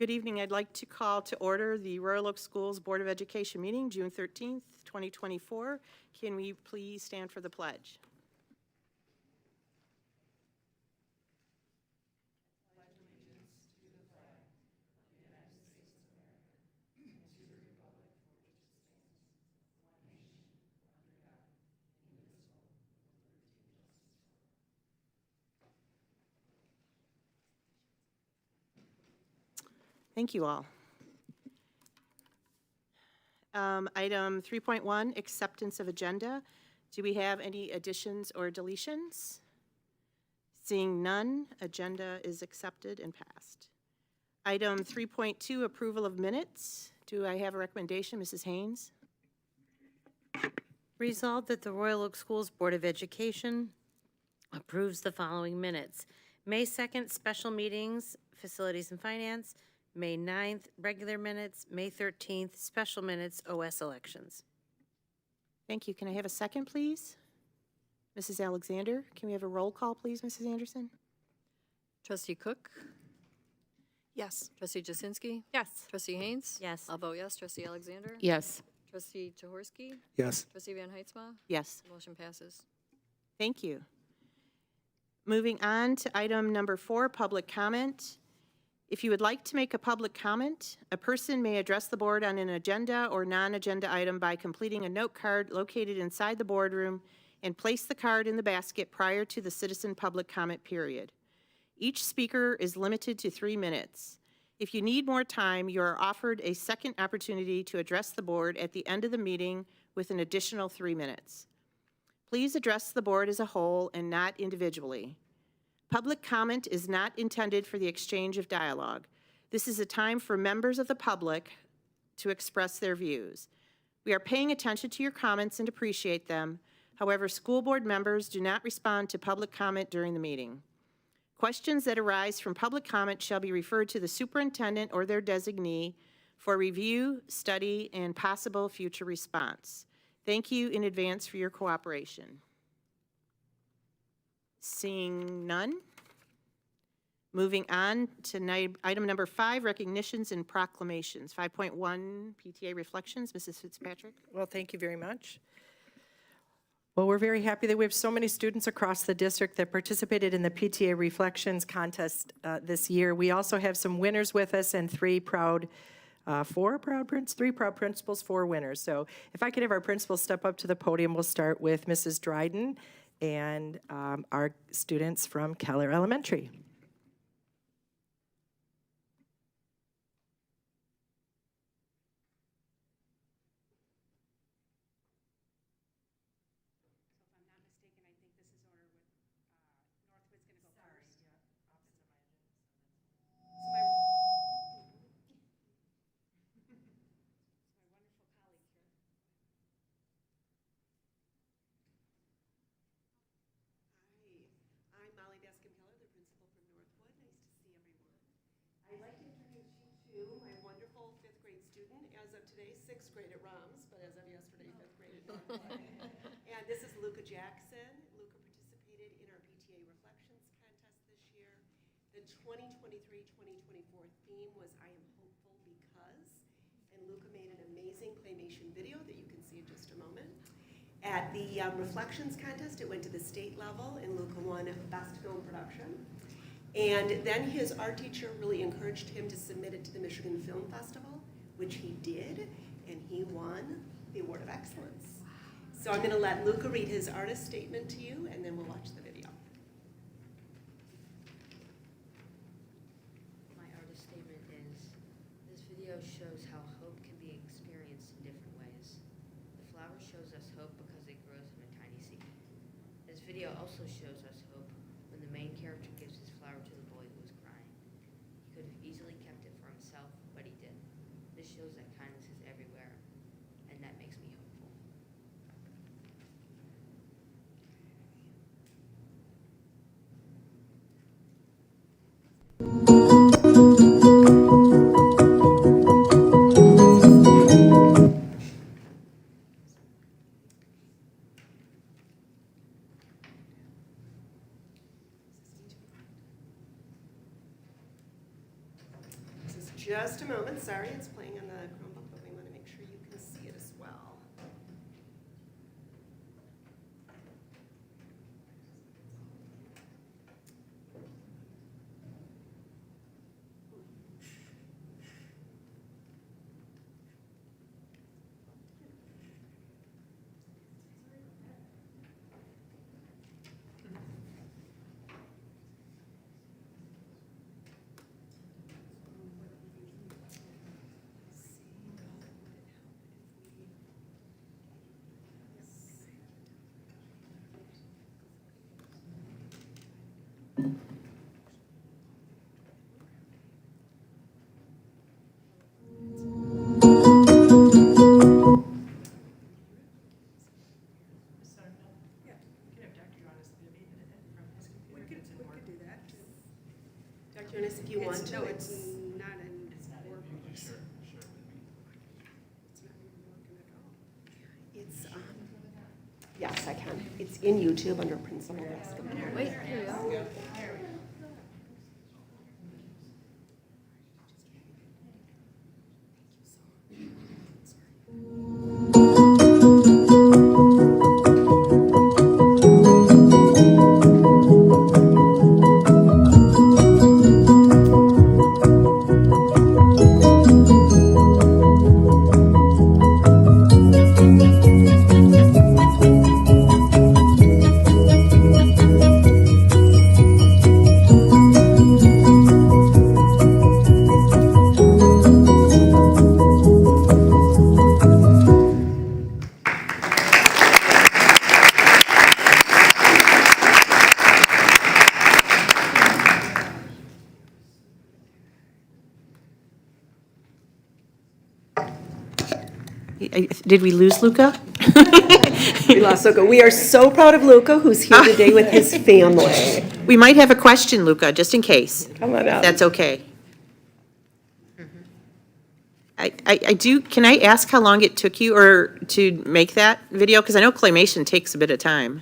Good evening. I'd like to call to order the Royal Oak Schools Board of Education meeting, June 13th, 2024. Can we please stand for the pledge? Thank you all. Item 3.1, acceptance of agenda. Do we have any additions or deletions? Seeing none, agenda is accepted and passed. Item 3.2, approval of minutes. Do I have a recommendation, Mrs. Haynes? Resolved that the Royal Oak Schools Board of Education approves the following minutes. May 2nd, special meetings, facilities and finance. May 9th, regular minutes. May 13th, special minutes, OS elections. Thank you. Can I have a second, please? Mrs. Alexander, can we have a roll call, please, Mrs. Anderson? Trustee Cook? Yes. Trustee Jasinski? Yes. Trustee Haynes? Yes. I'll vote yes. Trustee Alexander? Yes. Trustee Jaworski? Yes. Trustee Van Heitzma? Yes. Motion passes. Thank you. Moving on to item number 4, public comment. If you would like to make a public comment, a person may address the board on an agenda or non-agenda item by completing a note card located inside the boardroom and place the card in the basket prior to the citizen public comment period. Each speaker is limited to 3 minutes. If you need more time, you are offered a second opportunity to address the board at the end of the meeting with an additional 3 minutes. Please address the board as a whole and not individually. Public comment is not intended for the exchange of dialogue. This is a time for members of the public to express their views. We are paying attention to your comments and appreciate them. However, school board members do not respond to public comment during the meeting. Questions that arise from public comment shall be referred to the superintendent or their designee for review, study, and possible future response. Thank you in advance for your cooperation. Seeing none. Moving on to item number 5, recognitions and proclamations. 5.1, PTA Reflections. Mrs. Fitzpatrick. Well, thank you very much. Well, we're very happy that we have so many students across the district that participated in the PTA Reflections contest this year. We also have some winners with us and 3 proud principals, 4 winners. So if I could have our principals step up to the podium, we'll start with Mrs. Dryden and our students from Keller Elementary. I'd like to introduce you to my wonderful 5th grade student, as of today, 6th grade at Roms, but as of yesterday, 5th grade at Northwood. And this is Luca Jackson. Luca participated in our PTA Reflections contest this year. The 2023-2024 theme was I am hopeful because, and Luca made an amazing claymation video that you can see in just a moment. At the Reflections contest, it went to the state level, and Luca won Best Film Production. And then his art teacher really encouraged him to submit it to the Michigan Film Festival, which he did, and he won the Award of Excellence. So I'm going to let Luca read his artist statement to you, and then we'll watch the video. My artist statement is, this video shows how hope can be experienced in different ways. The flower shows us hope because it grows from a tiny seed. This video also shows us hope when the main character gives his flower to the boy who was crying. He could have easily kept it for himself, but he didn't. This shows that kindness is everywhere, and that makes me hopeful. Just a moment, sorry, it's playing on the Chromebook, but we want to make sure you can see it as well. Dr. Ennis, if you want to, it's not in. It's, yes, I can. It's in YouTube under principal basketball. Wait, here we go. Did we lose Luca? We lost Luca. We are so proud of Luca, who's here today with his family. We might have a question, Luca, just in case. Come on out. That's okay. I do, can I ask how long it took you or to make that video? Because I know claymation takes a bit of time.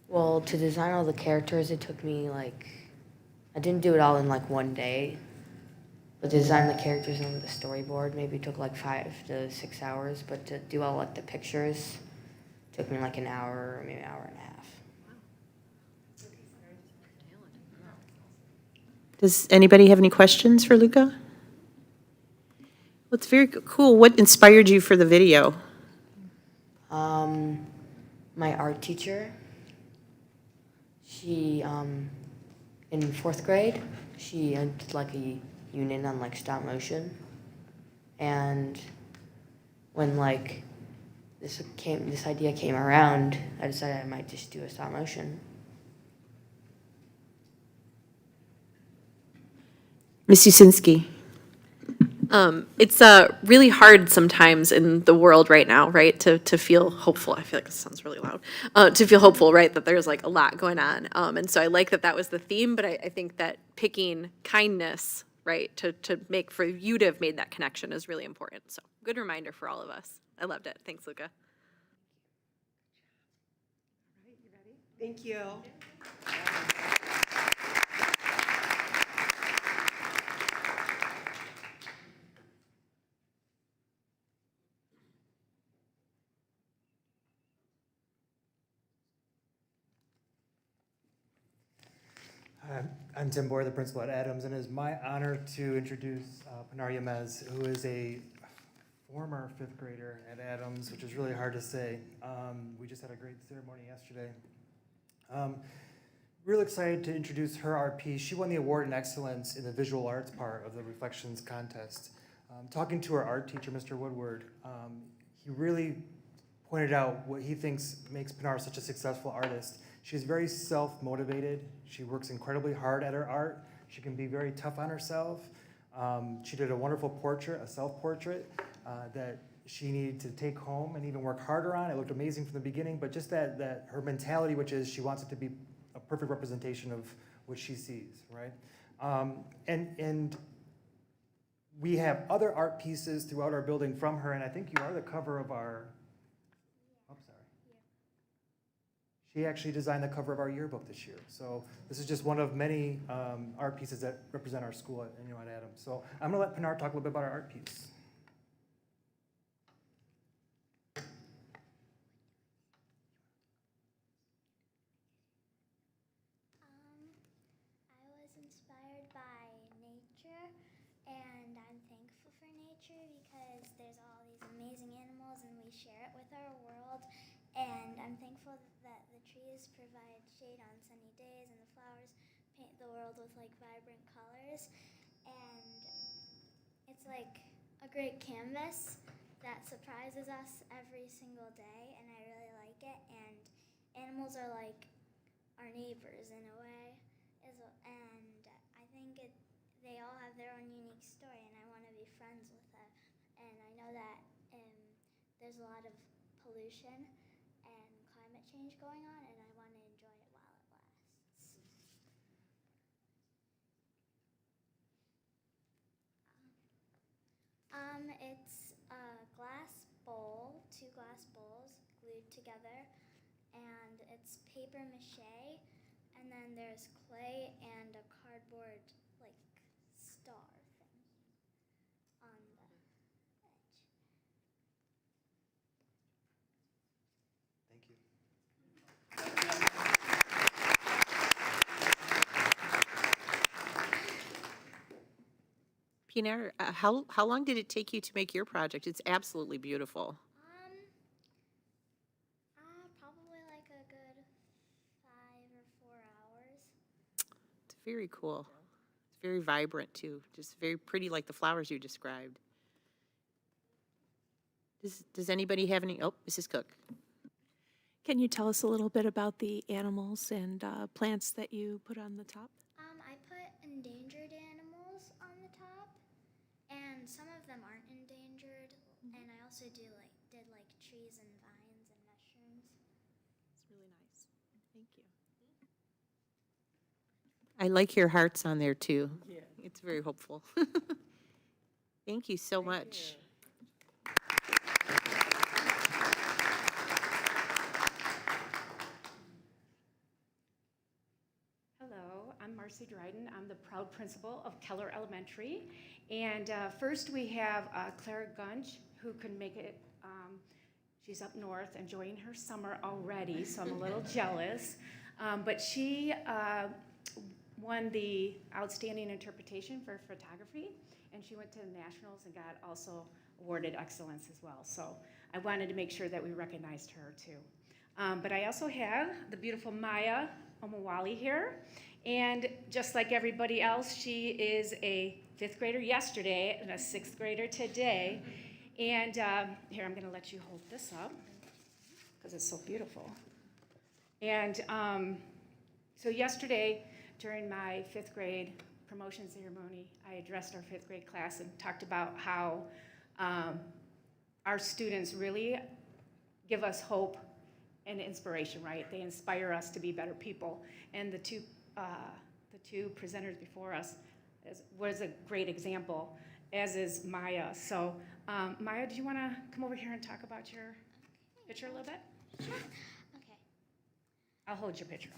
Well, to design all the characters, it took me like, I didn't do it all in like one day. But to design the characters on the storyboard maybe took like 5 to 6 hours. But to do all like the pictures took me like an hour or maybe an hour and a half. Does anybody have any questions for Luca? Well, it's very cool. What inspired you for the video? My art teacher, she, in 4th grade, she did like a unit on like stop motion. And when like this idea came around, I decided I might just do a stop motion. Ms. Usinski? It's really hard sometimes in the world right now, right, to feel hopeful. I feel like this sounds really loud. To feel hopeful, right, that there's like a lot going on. And so I like that that was the theme, but I think that picking kindness, right, to make, for you to have made that connection is really important. So good reminder for all of us. I loved it. Thanks, Luca. Thank you. I'm Tim Boyer, the principal at Adams, and it is my honor to introduce Pinar Yamez, who is a former 5th grader at Adams, which is really hard to say. We just had a great ceremony yesterday. Really excited to introduce her art piece. She won the award in excellence in the visual arts part of the Reflections contest. Talking to her art teacher, Mr. Woodward, he really pointed out what he thinks makes Pinar such a successful artist. She's very self-motivated. She works incredibly hard at her art. She can be very tough on herself. She did a wonderful portrait, a self-portrait, that she needed to take home and even work harder on. It looked amazing from the beginning, but just that her mentality, which is she wants it to be a perfect representation of what she sees, right? And we have other art pieces throughout our building from her, and I think you are the cover of our, She actually designed the cover of our yearbook this year. So this is just one of many art pieces that represent our school at Adams. So I'm going to let Pinar talk a little bit about our art piece. I was inspired by nature, and I'm thankful for nature because there's all these amazing animals and we share it with our world. And I'm thankful that the trees provide shade on sunny days and the flowers paint the world with like vibrant colors. And it's like a great canvas that surprises us every single day, and I really like it. And animals are like our neighbors in a way, and I think they all have their own unique story, and I want to be friends with them. And I know that there's a lot of pollution and climate change going on, and I want to enjoy it while it lasts. It's a glass bowl, 2 glass bowls glued together, and it's paper mache, and then there's clay and a cardboard like star thing on the edge. Thank you. Pinar, how long did it take you to make your project? It's absolutely beautiful. Probably like a good 5 or 4 hours. It's very cool. It's very vibrant, too. Just very pretty, like the flowers you described. Does anybody have any? Oh, Mrs. Cook. Can you tell us a little bit about the animals and plants that you put on the top? I put endangered animals on the top, and some of them aren't endangered. And I also did like trees and vines and mushrooms. It's really nice. Thank you. I like your hearts on there, too. Yeah. It's very hopeful. Thank you so much. Hello, I'm Marcy Dryden. I'm the proud principal of Keller Elementary. And first we have Clara Gunch, who could make it. She's up north enjoying her summer already, so I'm a little jealous. But she won the Outstanding Interpretation for Photography, and she went to the Nationals and got also awarded excellence as well. So I wanted to make sure that we recognized her too. But I also have the beautiful Maya Omawali here. And just like everybody else, she is a 5th grader yesterday and a 6th grader today. And here, I'm going to let you hold this up because it's so beautiful. And so yesterday, during my 5th grade promotion ceremony, I addressed our 5th grade class and talked about how our students really give us hope and inspiration, right? They inspire us to be better people. And the two presenters before us was a great example, as is Maya. So Maya, do you want to come over here and talk about your picture a little bit? Sure. Okay. I'll hold your picture.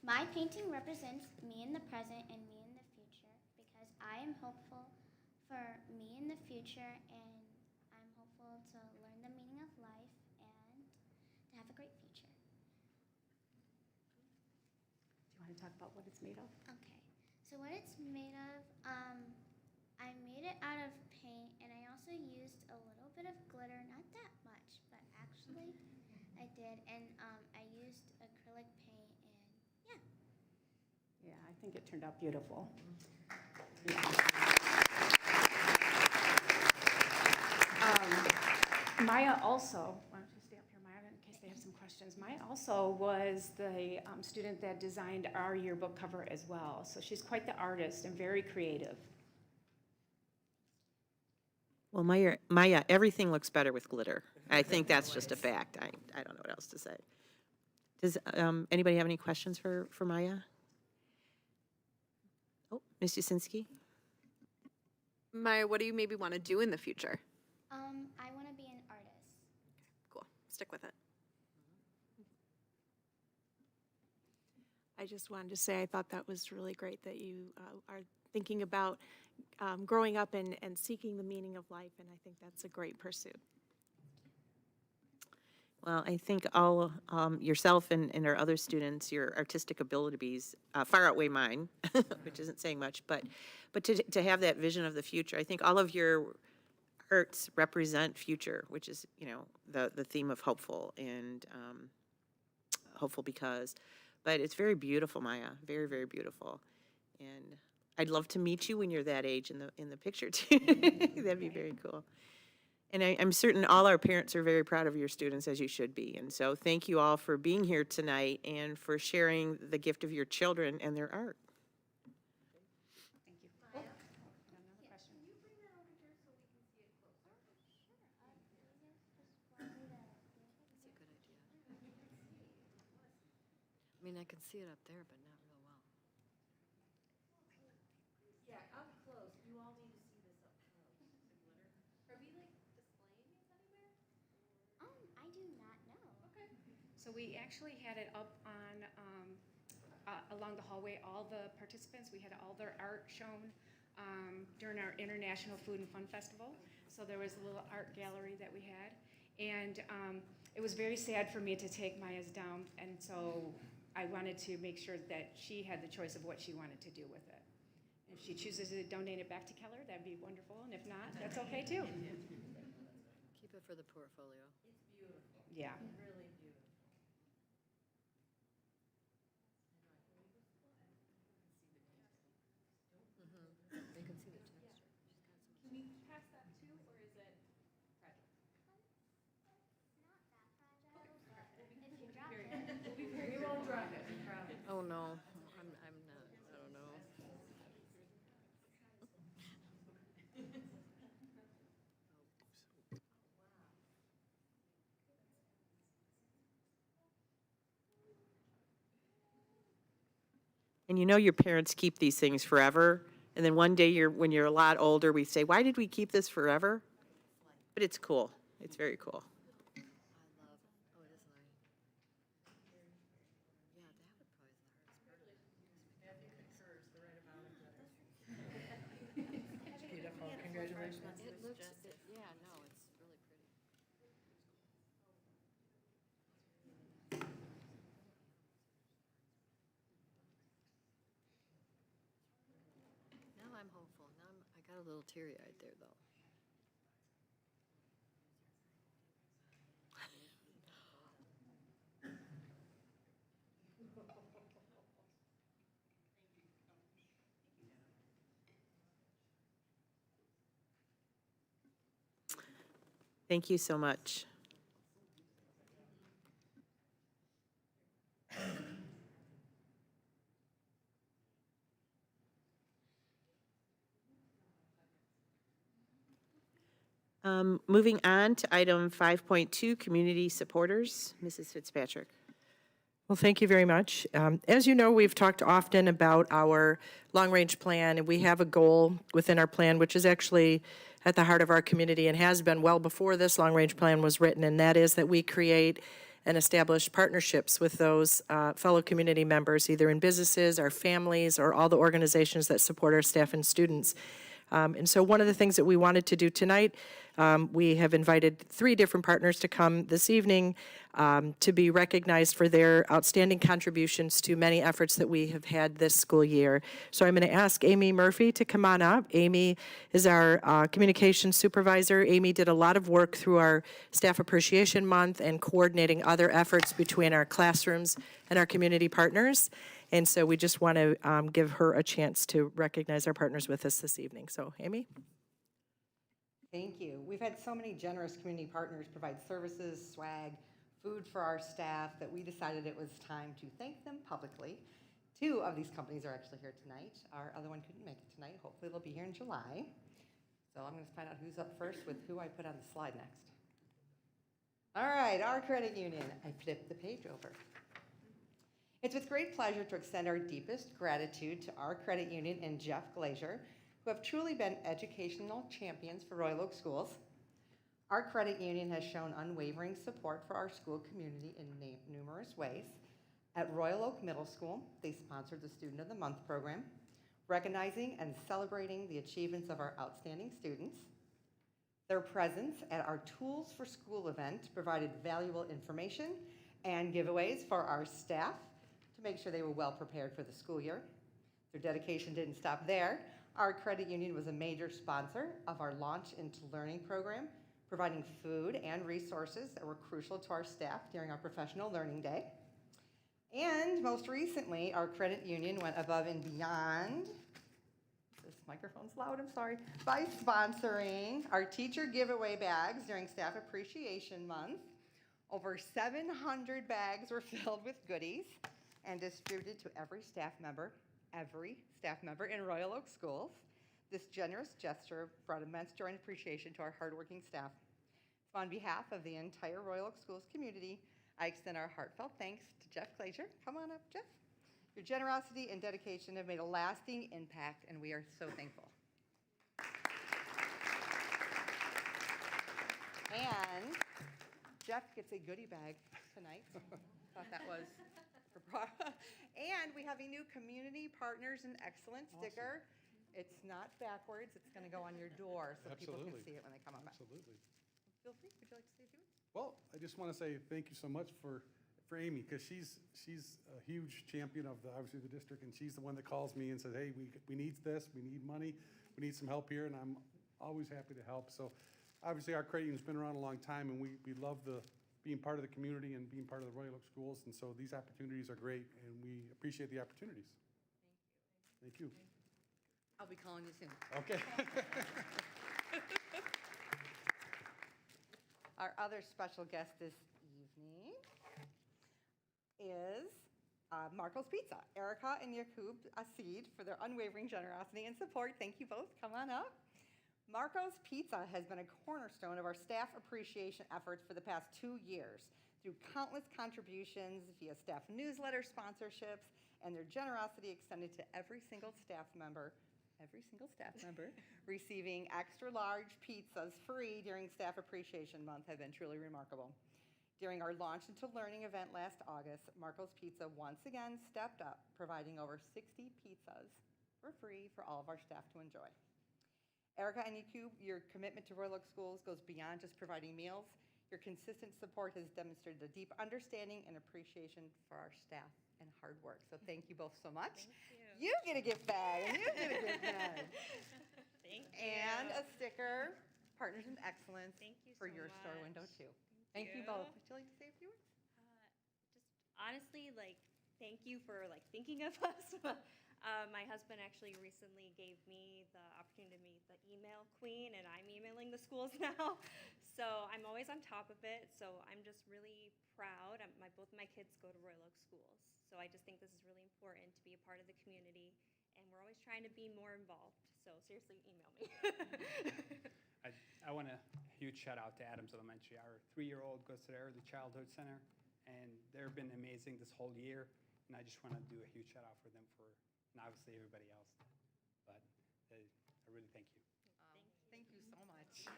My painting represents me in the present and me in the future because I am hopeful for me in the future, and I'm hopeful to learn the meaning of life and to have a great future. Do you want to talk about what it's made of? Okay, so what it's made of, I made it out of paint, and I also used a little bit of glitter, not that much, but actually I did, and I used acrylic paint, and Yeah, I think it turned out beautiful. Maya also, why don't you stay up here, Maya, in case they have some questions. Maya also was the student that designed our yearbook cover as well. So she's quite the artist and very creative. Well, Maya, everything looks better with glitter. I think that's just a fact. I don't know what else to say. Does anybody have any questions for Maya? Oh, Ms. Jasinski? Maya, what do you maybe want to do in the future? I want to be an artist. Cool. Stick with it. I just wanted to say I thought that was really great that you are thinking about growing up and seeking the meaning of life, and I think that's a great pursuit. Well, I think all, yourself and our other students, your artistic abilities far outweigh mine, which isn't saying much, but to have that vision of the future, I think all of your arts represent future, which is, the theme of hopeful and hopeful because, but it's very beautiful, Maya, very, very beautiful. And I'd love to meet you when you're that age in the picture too. That'd be very cool. And I'm certain all our parents are very proud of your students, as you should be. And so thank you all for being here tonight and for sharing the gift of your children and their art. I mean, I can see it up there, but not real well. I do not know. So we actually had it up on, along the hallway, all the participants, we had all their art shown during our International Food and Fun Festival. So there was a little art gallery that we had. And it was very sad for me to take Maya's down, and so I wanted to make sure that she had the choice of what she wanted to do with it. If she chooses to donate it back to Keller, that'd be wonderful, and if not, that's okay too. Keep it for the portfolio. Yeah. They can see the texture. Can we pass that too, or is it fragile? Not that fragile, but if you drop it. We won't drop it, we promise. Oh, no, I'm not, I don't know. And your parents keep these things forever. And then one day when you're a lot older, we say, why did we keep this forever? But it's cool. It's very cool. I love, oh, it is nice. Yeah, that would probably is the hardest part. Beautiful, congratulations. It looks, yeah, no, it's really pretty. Now I'm hopeful. Now I got a little teary-eyed there, though. Thank you so much. Moving on to item 5.2, community supporters. Mrs. Fitzpatrick. Well, thank you very much. As you know, we've talked often about our long-range plan, and we have a goal within our plan, which is actually at the heart of our community and has been well before this long-range plan was written, and that is that we create and establish partnerships with those fellow community members, either in businesses, our families, or all the organizations that support our staff and students. And so one of the things that we wanted to do tonight, we have invited 3 different partners to come this evening to be recognized for their outstanding contributions to many efforts that we have had this school year. So I'm going to ask Amy Murphy to come on up. Amy is our communications supervisor. Amy did a lot of work through our Staff Appreciation Month and coordinating other efforts between our classrooms and our community partners. And so we just want to give her a chance to recognize our partners with us this evening. So, Amy? Thank you. We've had so many generous community partners provide services, swag, food for our staff that we decided it was time to thank them publicly. 2 of these companies are actually here tonight. Our other one couldn't make it tonight. Hopefully they'll be here in July. So I'm going to find out who's up first with who I put on the slide next. All right, our credit union. I flipped the page over. It's with great pleasure to extend our deepest gratitude to our credit union and Jeff Glazier, who have truly been educational champions for Royal Oak Schools. Our credit union has shown unwavering support for our school community in numerous ways. At Royal Oak Middle School, they sponsored the Student of the Month program, recognizing and celebrating the achievements of our outstanding students. Their presence at our Tools for School event provided valuable information and giveaways for our staff to make sure they were well prepared for the school year. Their dedication didn't stop there. Our credit union was a major sponsor of our Launch into Learning program, providing food and resources that were crucial to our staff during our professional learning day. And most recently, our credit union went above and beyond, this microphone's loud, I'm sorry, by sponsoring our teacher giveaway bags during Staff Appreciation Month. Over 700 bags were filled with goodies and distributed to every staff member in Royal Oak Schools. This generous gesture brought immense joy and appreciation to our hardworking staff. So on behalf of the entire Royal Oak Schools community, I extend our heartfelt thanks to Jeff Glazier. Come on up, Jeff. Your generosity and dedication have made a lasting impact, and we are so thankful. And Jeff gets a goodie bag tonight. Thought that was. And we have a new Community Partners in Excellence sticker. It's not backwards. It's going to go on your door so people can see it when they come on by. Absolutely. Feel free. Would you like to say a few words? Well, I just want to say thank you so much for Amy, because she's a huge champion of obviously the district, and she's the one that calls me and says, hey, we need this, we need money, we need some help here, and I'm always happy to help. So obviously our credit union's been around a long time, and we love being part of the community and being part of the Royal Oak Schools, and so these opportunities are great, and we appreciate the opportunities. Thank you. I'll be calling you soon. Okay. Our other special guest this evening is Marco's Pizza. Erica and Yakub Asid for their unwavering generosity and support. Thank you both. Come on up. Marco's Pizza has been a cornerstone of our staff appreciation efforts for the past 2 years through countless contributions via staff newsletter sponsorships, and their generosity extended to every single staff member receiving extra large pizzas free during Staff Appreciation Month have been truly remarkable. During our Launch into Learning event last August, Marco's Pizza once again stepped up, providing over 60 pizzas for free for all of our staff to enjoy. Erica and Yakub, your commitment to Royal Oak Schools goes beyond just providing meals. Your consistent support has demonstrated a deep understanding and appreciation for our staff and hard work. So thank you both so much. Thank you. You get a gift bag, and you get a gift bag. Thank you. And a sticker, Partners in Excellence, Thank you for so your store window much. too. Thank you both. Would you like to say a few words? Just honestly, thank you for thinking of us. My husband actually recently gave me the opportunity to meet the email queen, and I'm emailing the schools now. So I'm always on top of it. So I'm just really proud. Both my kids go to Royal Oak schools. So I just think this is really important to be a part of the community, and we're always trying to be more involved. So seriously, email me. I want a huge shout out to Adams Elementary. Our 3-year-old goes to the Early Childhood Center, and they've been amazing this whole year. And I just want to do a huge shout out for them, and obviously everybody else. But I really thank you. Thank you so much.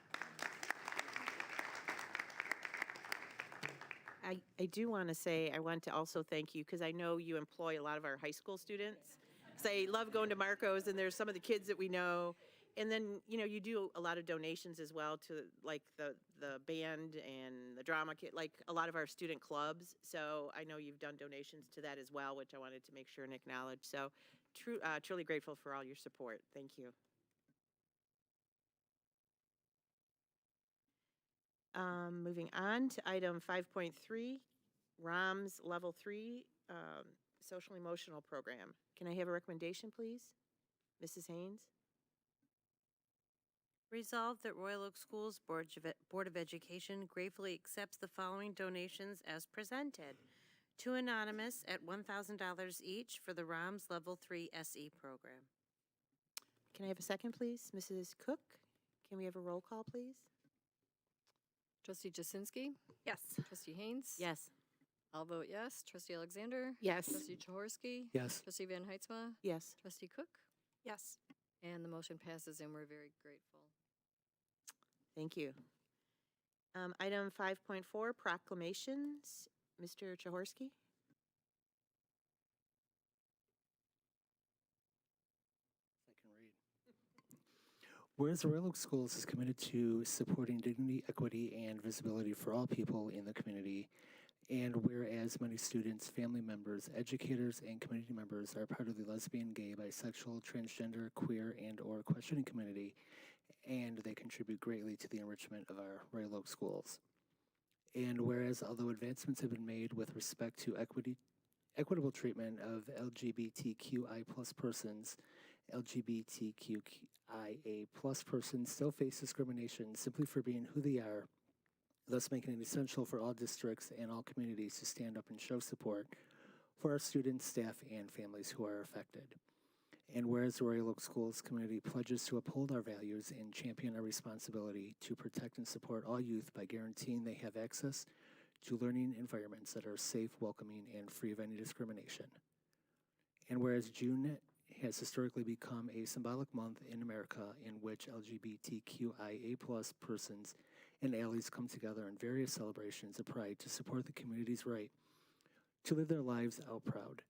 I do want to say, I want to also thank you, because I know you employ a lot of our high school students. Because I love going to Marco's, and there's some of the kids that we know. And then, you do a lot of donations as well to the band and the drama kit, a lot of our student clubs. So I know you've done donations to that as well, which I wanted to make sure and acknowledge. So truly grateful for all your support. Thank you. Moving on to item 5.3, ROMS Level 3 Social Emotional Program. Can I have a recommendation, please? Mrs. Haynes? Resolved that Royal Oak Schools Board of Education gratefully accepts the following donations as presented. To Anonymous at $1,000 each for the ROMS Level 3 SE program. Can I have a second, please? Mrs. Cook? Can we have a roll call, please? Trustee Jasinski? Yes. Trustee Haynes? Yes. I'll vote yes. Trustee Alexander? Yes. Trustee Jaworski? Yes. Trustee Van Heitzma? Yes. Trustee Cook? Yes. And the motion passes, and we're very grateful. Thank you. Item 5.4, proclamations. Mr. Jaworski? Whereas the Royal Oak Schools is committed to supporting dignity, equity, and visibility for all people in the community, and whereas many students, family members, educators, and community members are part of the lesbian, gay, bisexual, transgender, queer, and/or questioning community, and they contribute greatly to the enrichment of our Royal Oak Schools. And whereas although advancements have been made with respect to equitable treatment of LGBTQI plus persons, LGBTQIA plus persons still face discrimination simply for being who they are, thus making it essential for all districts and all communities to stand up and show support for our students, staff, and families who are affected. And whereas the Royal Oak Schools community pledges to uphold our values and champion our responsibility to protect and support all youth by guaranteeing they have access to learning environments that are safe, welcoming, and free of any discrimination. And whereas June has historically become a symbolic month in America in which LGBTQIA plus persons and allies come together in various celebrations of pride to support the community's right to live their lives out proud.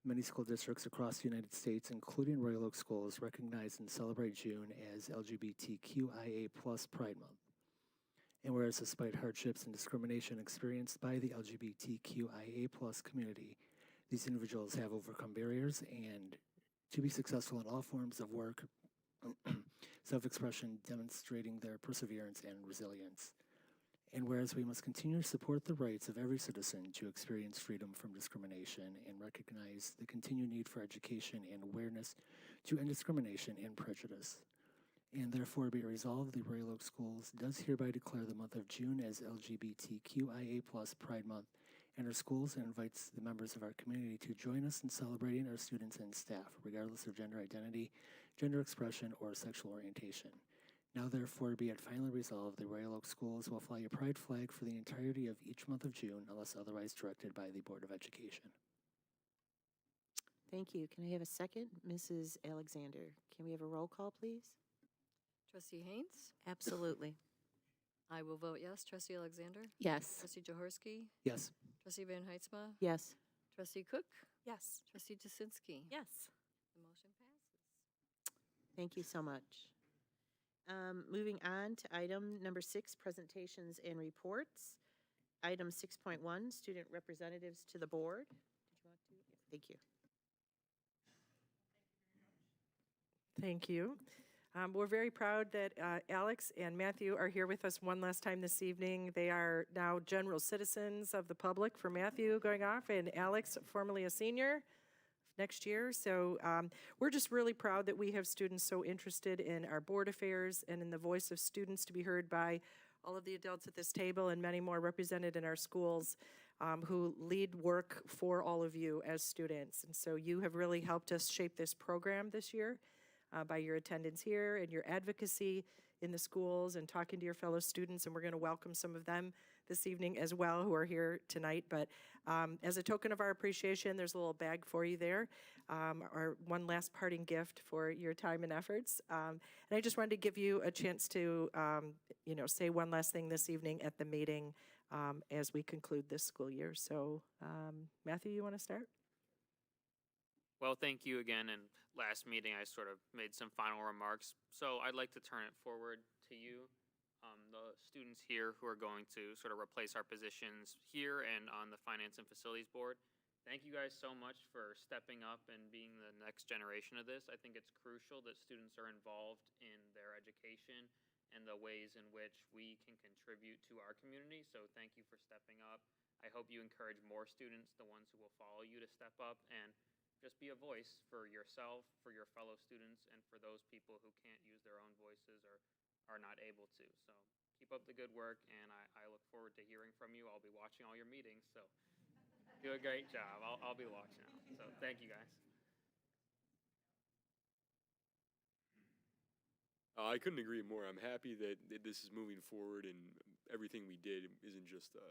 Many school districts across the United States, including Royal Oak Schools, recognize and celebrate June as LGBTQIA plus Pride Month. And whereas despite hardships and discrimination experienced by the LGBTQIA plus community, these individuals have overcome barriers and to be successful in all forms of work, self-expression, demonstrating their perseverance and resilience. And whereas we must continue to support the rights of every citizen to experience freedom from discrimination and recognize the continued need for education and awareness to end discrimination and prejudice. And therefore be it resolved, the Royal Oak Schools does hereby declare the month of June as LGBTQIA plus Pride Month in our schools and invites the members of our community to join us in celebrating our students and staff, regardless of gender identity, gender expression, or sexual orientation. Now therefore be it finally resolved, the Royal Oak Schools will fly a pride flag for the entirety of each month of June unless otherwise directed by the Board of Education. Thank you. Can I have a second? Mrs. Alexander. Can we have a roll call, please? Trustee Haynes? Absolutely. I will vote yes. Trustee Alexander? Yes. Trustee Jaworski? Yes. Trustee Van Heitzma? Yes. Trustee Cook? Yes. Trustee Jasinski? Yes. The motion passes. Thank you so much. Moving on to item number 6, presentations and reports. Item 6.1, student representatives to the board. Did you want to? Yeah, thank you. Thank you. We're very proud that Alex and Matthew are here with us one last time this evening. They are now general citizens of the public, for Matthew going off, and Alex, formerly a senior next year. So we're just really proud that we have students so interested in our board affairs and in the voice of students to be heard by all of the adults at this table and many more represented in our schools who lead work for all of you as students. And so you have really helped us shape this program this year by your attendance here and your advocacy in the schools and talking to your fellow students. And we're going to welcome some of them this evening as well who are here tonight. But as a token of our appreciation, there's a little bag for you there, our one last parting gift for your time and efforts. And I just wanted to give you a chance to, say one last thing this evening at the meeting as we conclude this school year. So Matthew, you want to start? Well, thank you again. And last meeting, I sort of made some final remarks. So I'd like to turn it forward to you, the students here who are going to sort of replace our positions here and on the Finance and Facilities Board. Thank you guys so much for stepping up and being the next generation of this. I think it's crucial that students are involved in their education and the ways in which we can contribute to our community. So thank you for stepping up. I hope you encourage more students, the ones who will follow you, to step up and just be a voice for yourself, for your fellow students, and for those people who can't use their own voices or are not able to. So keep up the good work, and I look forward to hearing from you. I'll be watching all your meetings, so do a great job. I'll be watching out. So thank you, guys. I couldn't agree more. I'm happy that this is moving forward, and everything we did isn't just a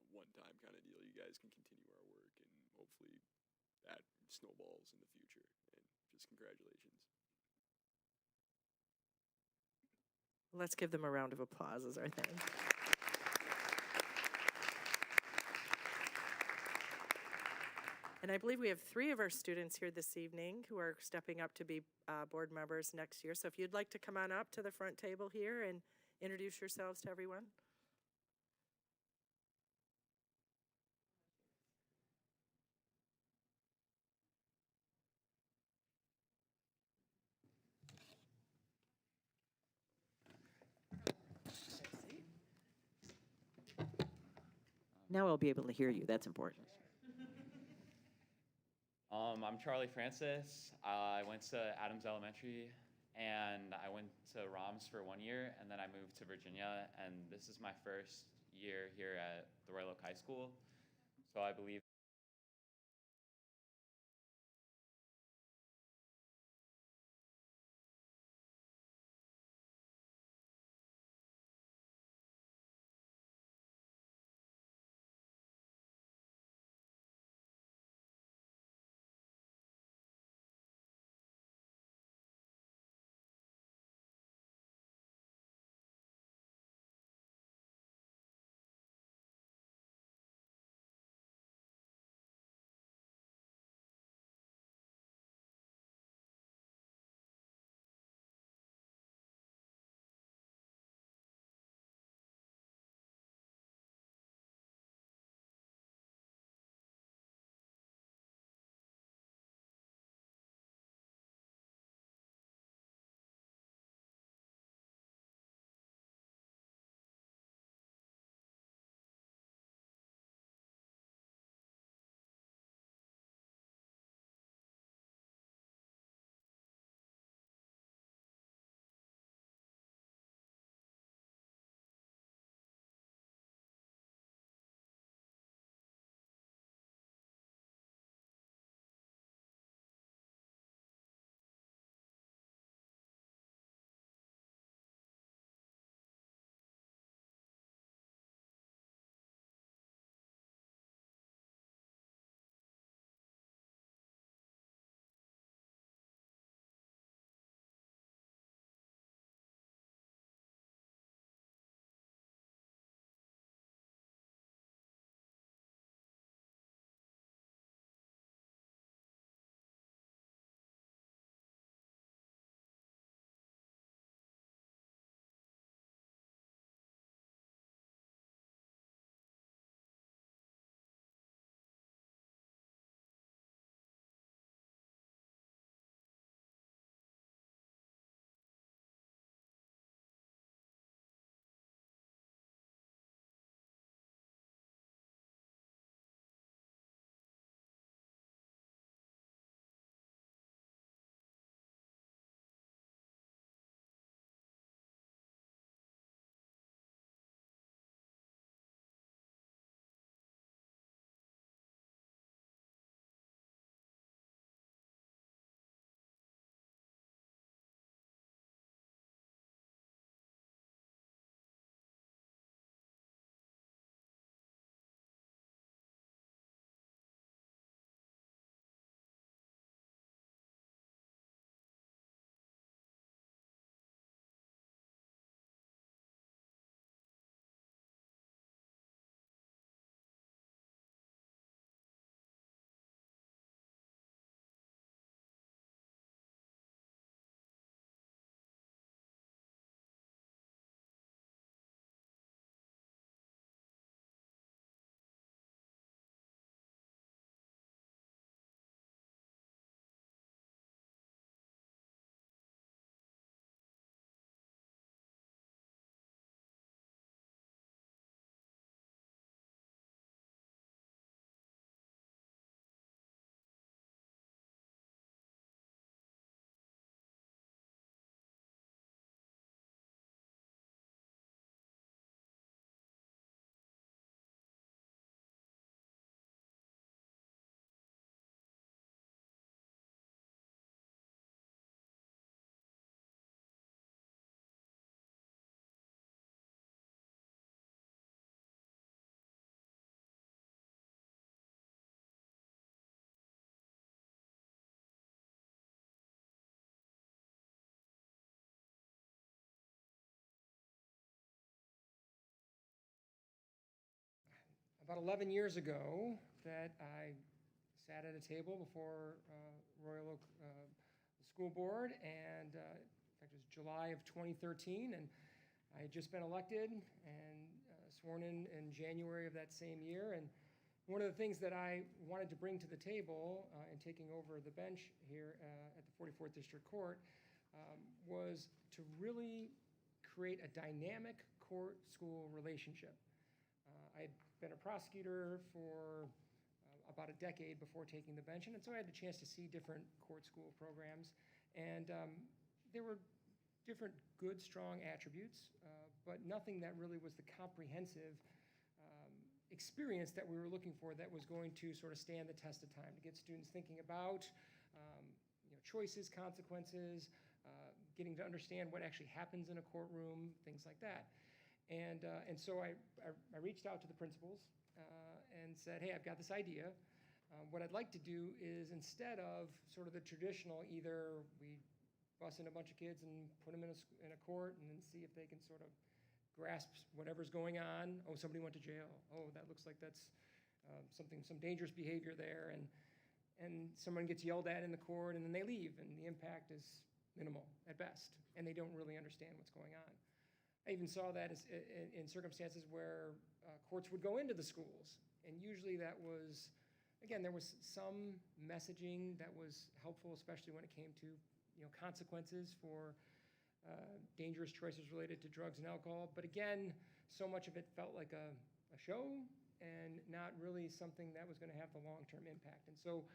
one-time kind of deal. You guys can continue our work, and hopefully that snowballs in the future. And just congratulations. Let's give them a round of applause as our thank. And I believe we have 3 of our students here this evening who are stepping up to be board members next year. So if you'd like to come on up to the front table here and introduce yourselves to everyone. Now I'll be able to hear you. That's important. I'm Charlie Francis. I went to Adams Elementary, and I went to ROMS for 1 year, and then I moved to Virginia, and this is my first year here at the Royal Oak High School. So I believe about 11 years ago that I sat at a table before Royal Oak School Board, and in fact, it was July of 2013, and I had just been elected and sworn in January of that same year. And one of the things that I wanted to bring to the table in taking over the bench here at the 44th District Court was to really create a dynamic court-school relationship. I had been a prosecutor for about a decade before taking the bench, and so I had the chance to see different court-school programs. And there were different good, strong attributes, but nothing that really was the comprehensive experience that we were looking for that was going to sort of stand the test of time, to get students thinking about choices, consequences, getting to understand what actually happens in a courtroom, things like that. And so I reached out to the principals and said, hey, I've got this idea. What I'd like to do is, instead of sort of the traditional, either we bus in a bunch of kids and put them in a court and then see if they can sort of grasp whatever's going on. Oh, somebody went to jail. Oh, that looks like that's some dangerous behavior there. And someone gets yelled at in the court, and then they leave, and the impact is minimal at best, and they don't really understand what's going on. I even saw that in circumstances where courts would go into the schools, and usually that was, again, there was some messaging that was helpful, especially when it came to consequences for dangerous choices related to drugs and alcohol. But again, so much of it felt like a show and not really something that was going to have the long-term impact. And so,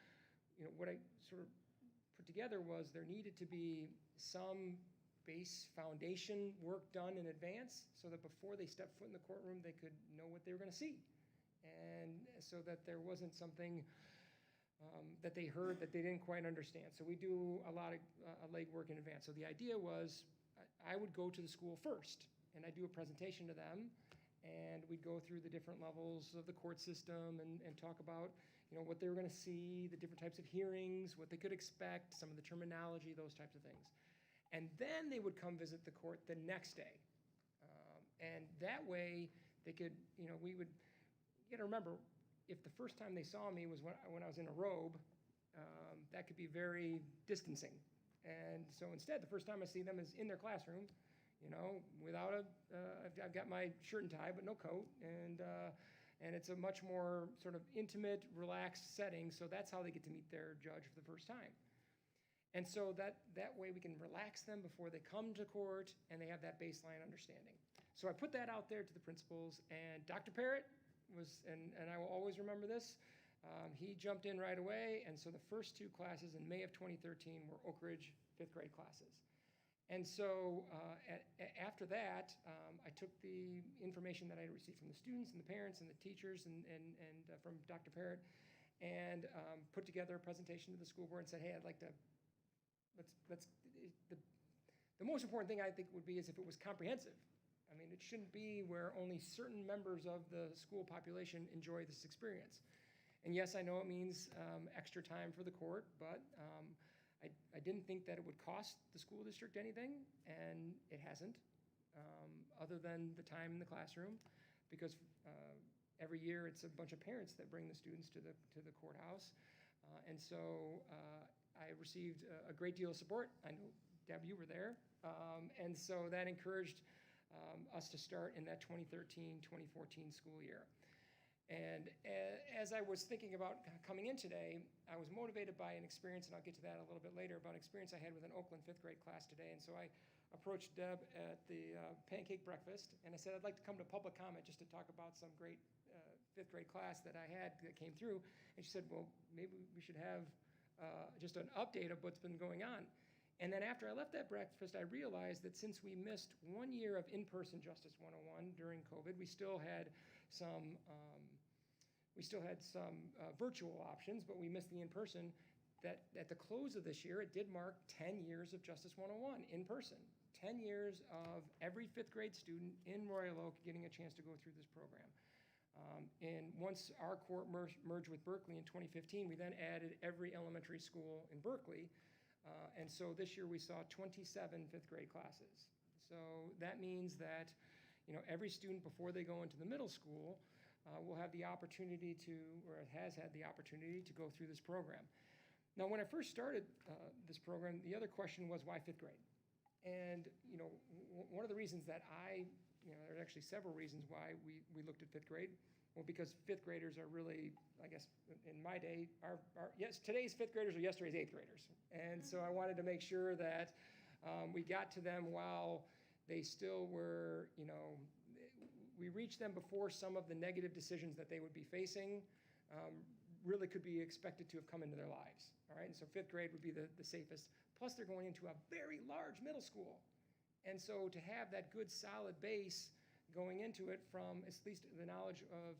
what I sort of put together was there needed to be some base foundation work done in advance so that before they stepped foot in the courtroom, they could know what they were going to see. And so that there wasn't something that they heard that they didn't quite understand. So we do a lot of legwork in advance. So the idea was I would go to the school first, and I'd do a presentation to them, and we'd go through the different levels of the court system and talk about what they were going to see, the different types of hearings, what they could expect, some of the terminology, those types of things. And then they would come visit the court the next day. And that way they could, we would, you got to remember, if the first time they saw me was when I was in a robe, that could be very distancing. And so instead, the first time I see them is in their classroom, without I've got my shirt and tie, but no coat. And it's a much more sort of intimate, relaxed setting. So that's how they get to meet their judge for the first time. And so that way we can relax them before they come to court, and they have that baseline understanding. So I put that out there to the principals, and Dr. Parrott was, and I will always remember this, he jumped in right away. And so the first two classes in May of 2013 were Oak Ridge 5th grade classes. And so after that, I took the information that I received from the students and the parents and the teachers and from Dr. Parrott, and put together a presentation to the school board and said, hey, I'd like to, the most important thing I think would be is if it was comprehensive. I mean, it shouldn't be where only certain members of the school population enjoy this experience. And yes, I know it means extra time for the court, but I didn't think that it would cost the school district anything, and it hasn't, other than the time in the classroom, because every year it's a bunch of parents that bring the students to the courthouse. And so I received a great deal of support. I know, Deb, you were there. And so that encouraged us to start in that 2013-2014 school year. And as I was thinking about coming in today, I was motivated by an experience, and I'll get to that a little bit later, about an experience I had with an Oakland 5th grade class today. And so I approached Deb at the pancake breakfast, and I said, I'd like to come to public comment just to talk about some great 5th grade class that I had that came through. And she said, well, maybe we should have just an update of what's been going on. And then after I left that breakfast, I realized that since we missed 1 year of in-person Justice 101 during COVID, we still had some virtual options, but we missed the in-person. That at the close of this year, it did mark 10 years of Justice 101 in person. 10 years of every 5th grade student in Royal Oak getting a chance to go through this program. And once our court merged with Berkeley in 2015, we then added every elementary school in Berkeley. And so this year we saw 27 5th grade classes. So that means that every student before they go into the middle school will have the opportunity to, or has had the opportunity to go through this program. Now, when I first started this program, the other question was, why fifth grade? And, you know, one of the reasons that there are actually several reasons why we looked at fifth grade. Well, because fifth graders are really, I guess, in my day, today's fifth graders are yesterday's eighth graders. And so I wanted to make sure that we got to them while they still were, you know, we reached them before some of the negative decisions that they would be facing really could be expected to have come into their lives. All right, and so fifth grade would be the safest. Plus, they're going into a very large middle school. And so to have that good solid base going into it from at least the knowledge of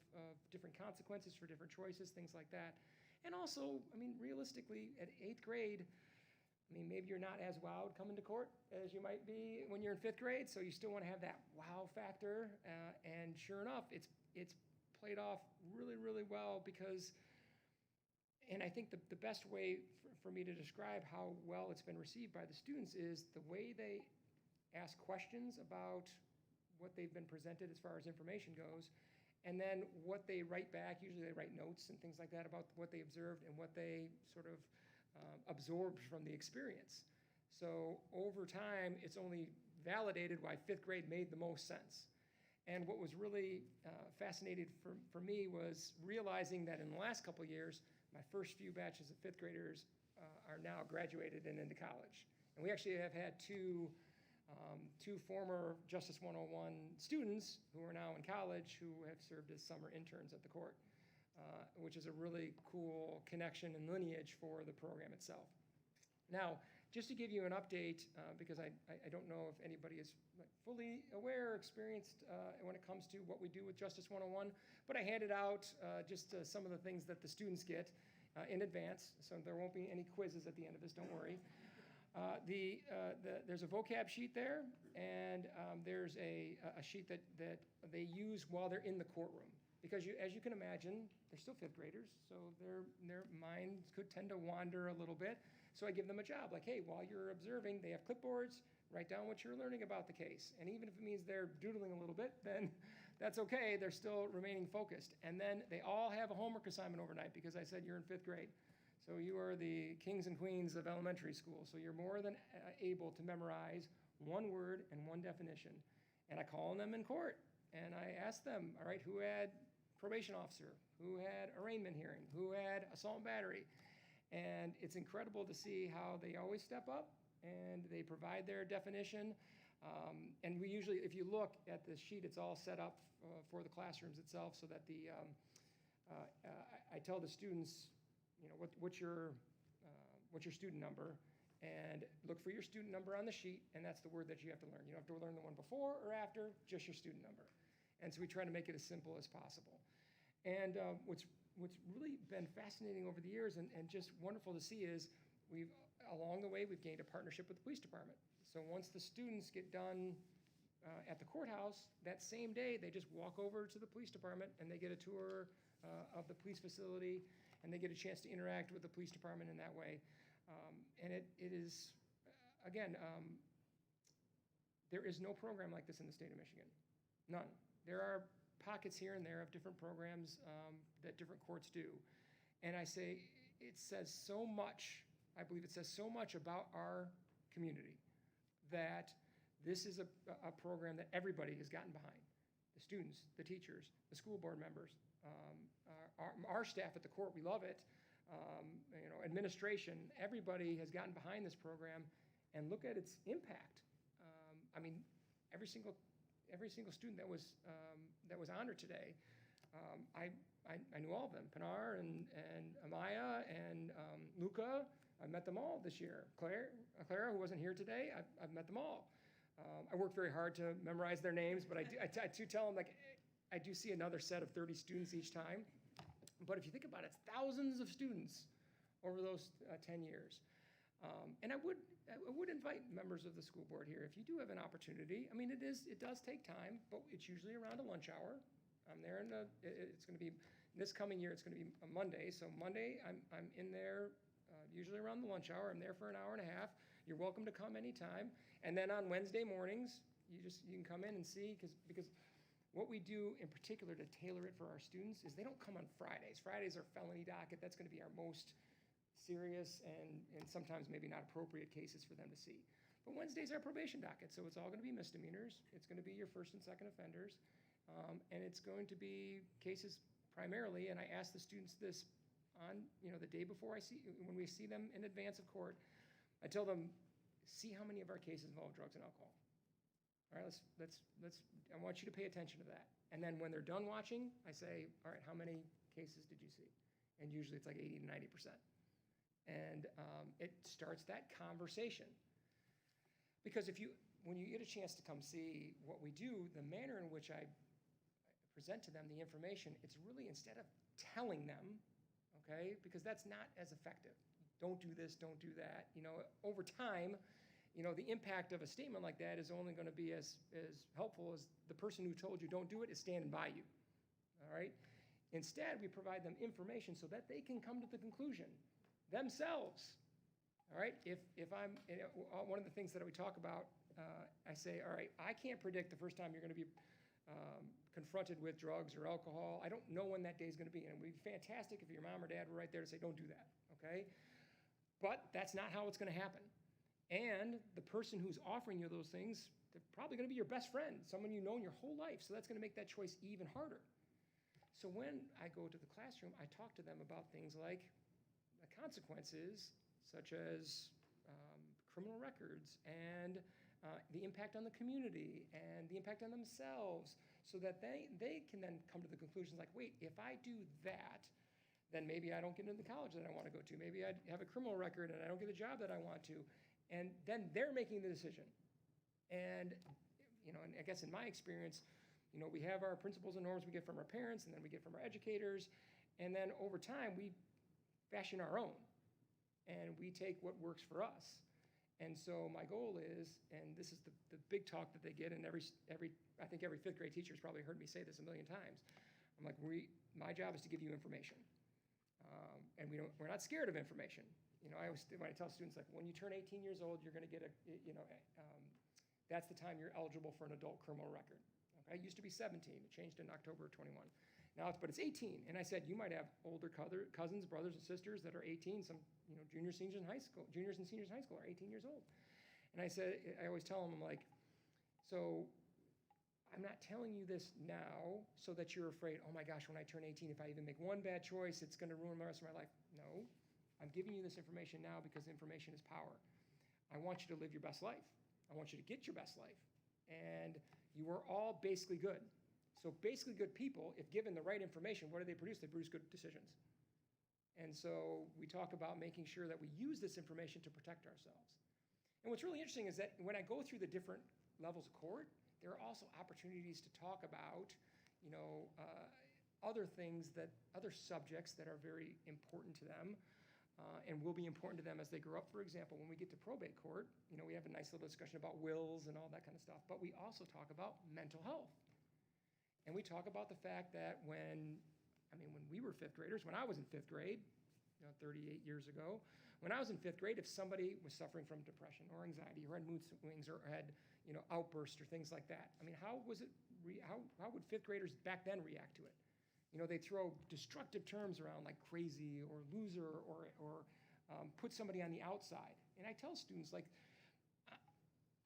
different consequences for different choices, things like that. And also, I mean, realistically, at eighth grade, I mean, maybe you're not as wowed coming to court as you might be when you're in fifth grade, so you still want to have that wow factor. And sure enough, it's played off really, really well because, and I think the best way for me to describe how well it's been received by the students is the way they ask questions about what they've been presented as far as information goes, and then what they write back. Usually they write notes and things like that about what they observed and what they sort of absorbed from the experience. So over time, it's only validated why fifth grade made the most sense. And what was really fascinating for me was realizing that in the last couple of years, my first few batches of fifth graders are now graduated and into college. And we actually have had two former Justice 101 students who are now in college who have served as summer interns at the court, which is a really cool connection and lineage for the program itself. Now, just to give you an update, because I don't know if anybody is fully aware or experienced when it comes to what we do with Justice 101, but I handed out just some of the things that the students get in advance, so there won't be any quizzes at the end of this, don't worry. There's a vocab sheet there, and there's a sheet that they use while they're in the courtroom. Because as you can imagine, they're still fifth graders, so their minds could tend to wander a little bit. So I give them a job, like, hey, while you're observing, they have clipboards, write down what you're learning about the case. And even if it means they're doodling a little bit, then that's okay, they're still remaining focused. And then they all have a homework assignment overnight, because I said you're in fifth grade. So you are the kings and queens of elementary school. So you're more than able to memorize one word and one definition. And I call them in court, and I ask them, all right, who had probation officer, who had arraignment hearing, who had assault and battery. And it's incredible to see how they always step up and they provide their definition. And we usually, if you look at the sheet, it's all set up for the classrooms itself so that I tell the students, you know, what's your student number, and look for your student number on the sheet, and that's the word that you have to learn. You don't have to learn the one before or after, just your student number. And so we try to make it as simple as possible. And what's really been fascinating over the years and just wonderful to see is along the way, we've gained a partnership with the police department. So once the students get done at the courthouse, that same day, they just walk over to the police department and they get a tour of the police facility, and they get a chance to interact with the police department in that way. And it is, again, there is no program like this in the state of Michigan. None. There are pockets here and there of different programs that different courts do. And I say it says so much, I believe it says so much about our community that this is a program that everybody has gotten behind. The students, the teachers, the school board members, our staff at the court, we love it. You know, administration, everybody has gotten behind this program, and look at its impact. I mean, every single student that was honored today, I knew all of them. Pinar and Amaya and Luca, I met them all this year. Clara, who wasn't here today, I've met them all. I worked very hard to memorize their names, but I do tell them, like, I do see another set of 30 students each time. But if you think about it, it's thousands of students over those 10 years. And I would invite members of the school board here, if you do have an opportunity. I mean, it does take time, but it's usually around a lunch hour. I'm there it's going to be, this coming year, it's going to be a Monday. So Monday, I'm in there usually around the lunch hour. I'm there for an hour and a half. You're welcome to come anytime. And then on Wednesday mornings, you can come in and see, because What we do in particular to tailor it for our students is they don't come on Fridays. Fridays are felony docket. That's going to be our most serious and sometimes maybe not appropriate cases for them to see. But Wednesday's our probation docket, so it's all going to be misdemeanors. It's going to be your first and second offenders, and it's going to be cases primarily, and I ask the students this on, the day before when we see them in advance of court, I tell them, see how many of our cases involve drugs and alcohol. All right, I want you to pay attention to that. And then when they're done watching, I say, all right, how many cases did you see? And usually it's like 80 to 90%. And it starts that conversation. Because when you get a chance to come see what we do, the manner in which I present to them the information, it's really instead of telling them, okay, because that's not as effective. Don't do this, don't do that. Over time, the impact of a statement like that is only going to be as helpful as the person who told you don't do it is standing by you, all right? Instead, we provide them information so that they can come to the conclusion themselves, all right? If I'm, one of the things that we talk about, I say, all right, I can't predict the first time you're going to be confronted with drugs or alcohol. I don't know when that day is going to be, and it would be fantastic if your mom or dad were right there to say, don't do that, okay? But that's not how it's going to happen. And the person who's offering you those things, they're probably going to be your best friend, someone you've known your whole life. So that's going to make that choice even harder. So when I go to the classroom, I talk to them about things like the consequences, such as criminal records and the impact on the community and the impact on themselves, so that they can then come to the conclusions like, wait, if I do that, then maybe I don't get into the college that I want to go to. Maybe I have a criminal record and I don't get the job that I want to. And then they're making the decision. And, and I guess in my experience, we have our principles and norms we get from our parents, and then we get from our educators. And then over time, we fashion our own. And we take what works for us. And so my goal is, and this is the big talk that they get, and I think every fifth grade teacher has probably heard me say this a million times. I'm like, my job is to give you information. And we're not scared of information. When I tell students, like, when you turn 18 years old, you're going to get that's the time you're eligible for an adult criminal record. Okay, it used to be 17. It changed in October of 21. Now it's 18. And I said, you might have older cousins, brothers, and sisters that are 18. Some, juniors and seniors in high school are 18 years old. And I said, I always tell them, I'm like, so I'm not telling you this now so that you're afraid, oh my gosh, when I turn 18, if I even make one bad choice, it's going to ruin the rest of my life. No. I'm giving you this information now because information is power. I want you to live your best life. I want you to get your best life. And you are all basically good. So basically good people, if given the right information, what do they produce? They produce good decisions. And so we talk about making sure that we use this information to protect ourselves. And what's really interesting is that when I go through the different levels of court, there are also opportunities to talk about, other things other subjects that are very important to them. And will be important to them as they grow up. For example, when we get to probate court, we have a nice little discussion about wills and all that kind of stuff, but we also talk about mental health. And we talk about the fact that when we were fifth graders, when I was in fifth grade, 38 years ago, when I was in fifth grade, if somebody was suffering from depression or anxiety or had mood swings or had, outbursts or things like that, how would fifth graders back then react to it? They throw destructive terms around like crazy or loser or put somebody on the outside. And I tell students, like,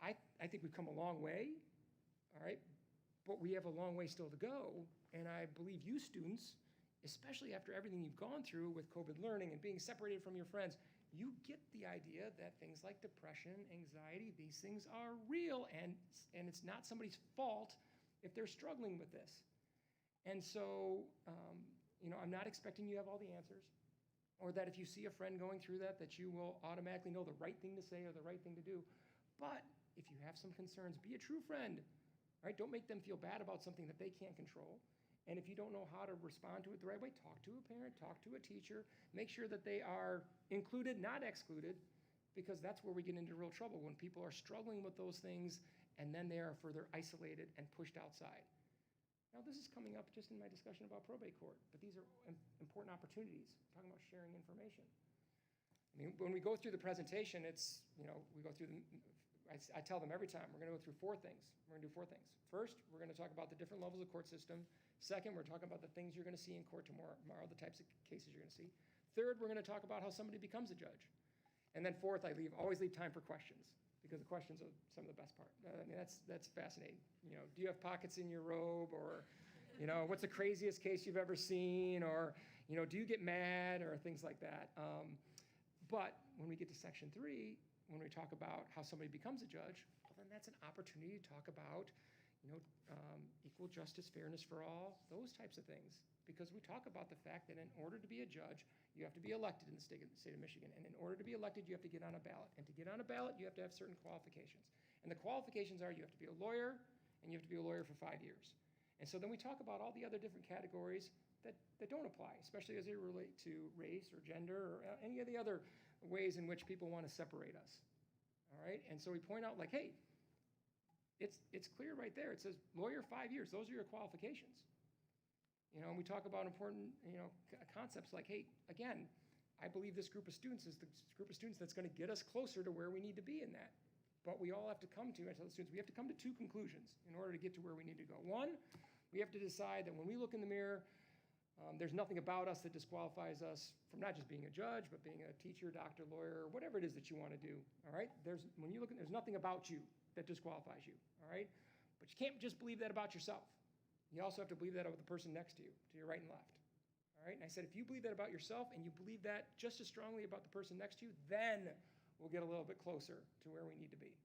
I think we've come a long way, all right, but we have a long way still to go. And I believe you students, especially after everything you've gone through with COVID learning and being separated from your friends, you get the idea that things like depression, anxiety, these things are real, and it's not somebody's fault if they're struggling with this. And so, I'm not expecting you to have all the answers, or that if you see a friend going through that you will automatically know the right thing to say or the right thing to do. But if you have some concerns, be a true friend, right? Don't make them feel bad about something that they can't control. And if you don't know how to respond to it the right way, talk to a parent, talk to a teacher, make sure that they are included, not excluded, because that's where we get into real trouble, when people are struggling with those things and then they are further isolated and pushed outside. Now, this is coming up just in my discussion about probate court, but these are important opportunities. I'm talking about sharing information. When we go through the presentation, it's, we go through I tell them every time, we're going to go through 4 things. We're going to do 4 things. First, we're going to talk about the different levels of court system. Second, we're talking about the things you're going to see in court tomorrow, the types of cases you're going to see. Third, we're going to talk about how somebody becomes a judge. And then fourth, I always leave time for questions, because the questions are some of the best part. I mean, that's fascinating. You know, do you have pockets in your robe, or, you know, what's the craziest case you've ever seen, or, you know, do you get mad, or things like that. But when we get to section 3, when we talk about how somebody becomes a judge, well, then that's an opportunity to talk about, you know, equal justice, fairness for all, those types of things. Because we talk about the fact that in order to be a judge, you have to be elected in the state of Michigan. And in order to be elected, you have to get on a ballot. And to get on a ballot, you have to have certain qualifications. And the qualifications are you have to be a lawyer, and you have to be a lawyer for 5 years. And so then we talk about all the other different categories that don't apply, especially as they relate to race or gender or any of the other ways in which people want to separate us. All right? And so we point out, like, hey, it's clear right there. It says lawyer 5 years. Those are your qualifications. You know, and we talk about important, you know, concepts like, hey, again, I believe this group of students is the group of students that's going to get us closer to where we need to be in that. But we all have to come to, I tell the students, we have to come to 2 conclusions in order to get to where we need to go. One, we have to decide that when we look in the mirror, there's nothing about us that disqualifies us from not just being a judge, but being a teacher, doctor, lawyer, whatever it is that you want to do. All right? When you look, there's nothing about you that disqualifies you. All right? But you can't just believe that about yourself. You also have to believe that about the person next to you, to your right and left. All right? And I said, if you believe that about yourself and you believe that just as strongly about the person next to you, then we'll get a little bit closer to where we need to be.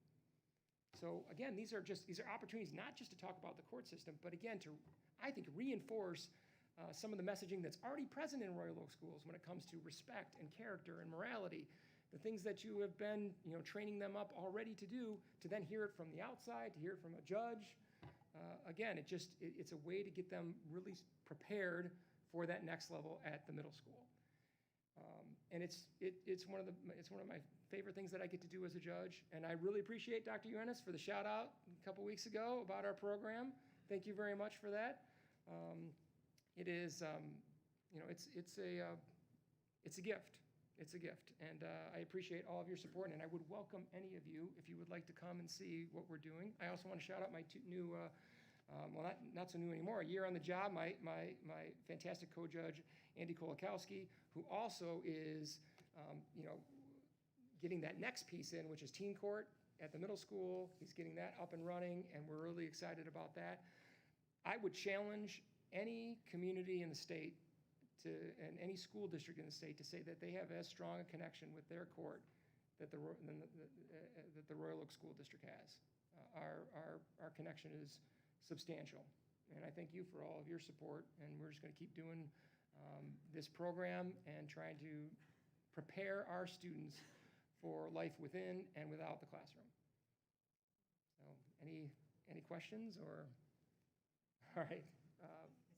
So again, these are opportunities not just to talk about the court system, but again, to, I think, reinforce some of the messaging that's already present in Royal Oak schools when it comes to respect and character and morality, the things that you have been, you know, training them up already to do, to then hear it from the outside, to hear it from a judge. Again, it's a way to get them really prepared for that next level at the middle school. And it's one of my favorite things that I get to do as a judge. And I really appreciate Dr. Uenis for the shout out a couple weeks ago about our program. Thank you very much for that. It is, you know, it's a gift. It's a gift. And I appreciate all of your support. And I would welcome any of you if you would like to come and see what we're doing. I also want to shout out my 2 new, well, not so new anymore, a year on the job, my fantastic co-judge, Andy Kolakowski, who also is, you know, getting that next piece in, which is teen court at the middle school. He's getting that up and running, and we're really excited about that. I would challenge any community in the state and any school district in the state to say that they have as strong a connection with their court that the Royal Oak School District has. Our connection is substantial, and I thank you for all of your support, and we're just going to keep doing this program and trying to prepare our students for life within and without the classroom. So any questions, or? All right.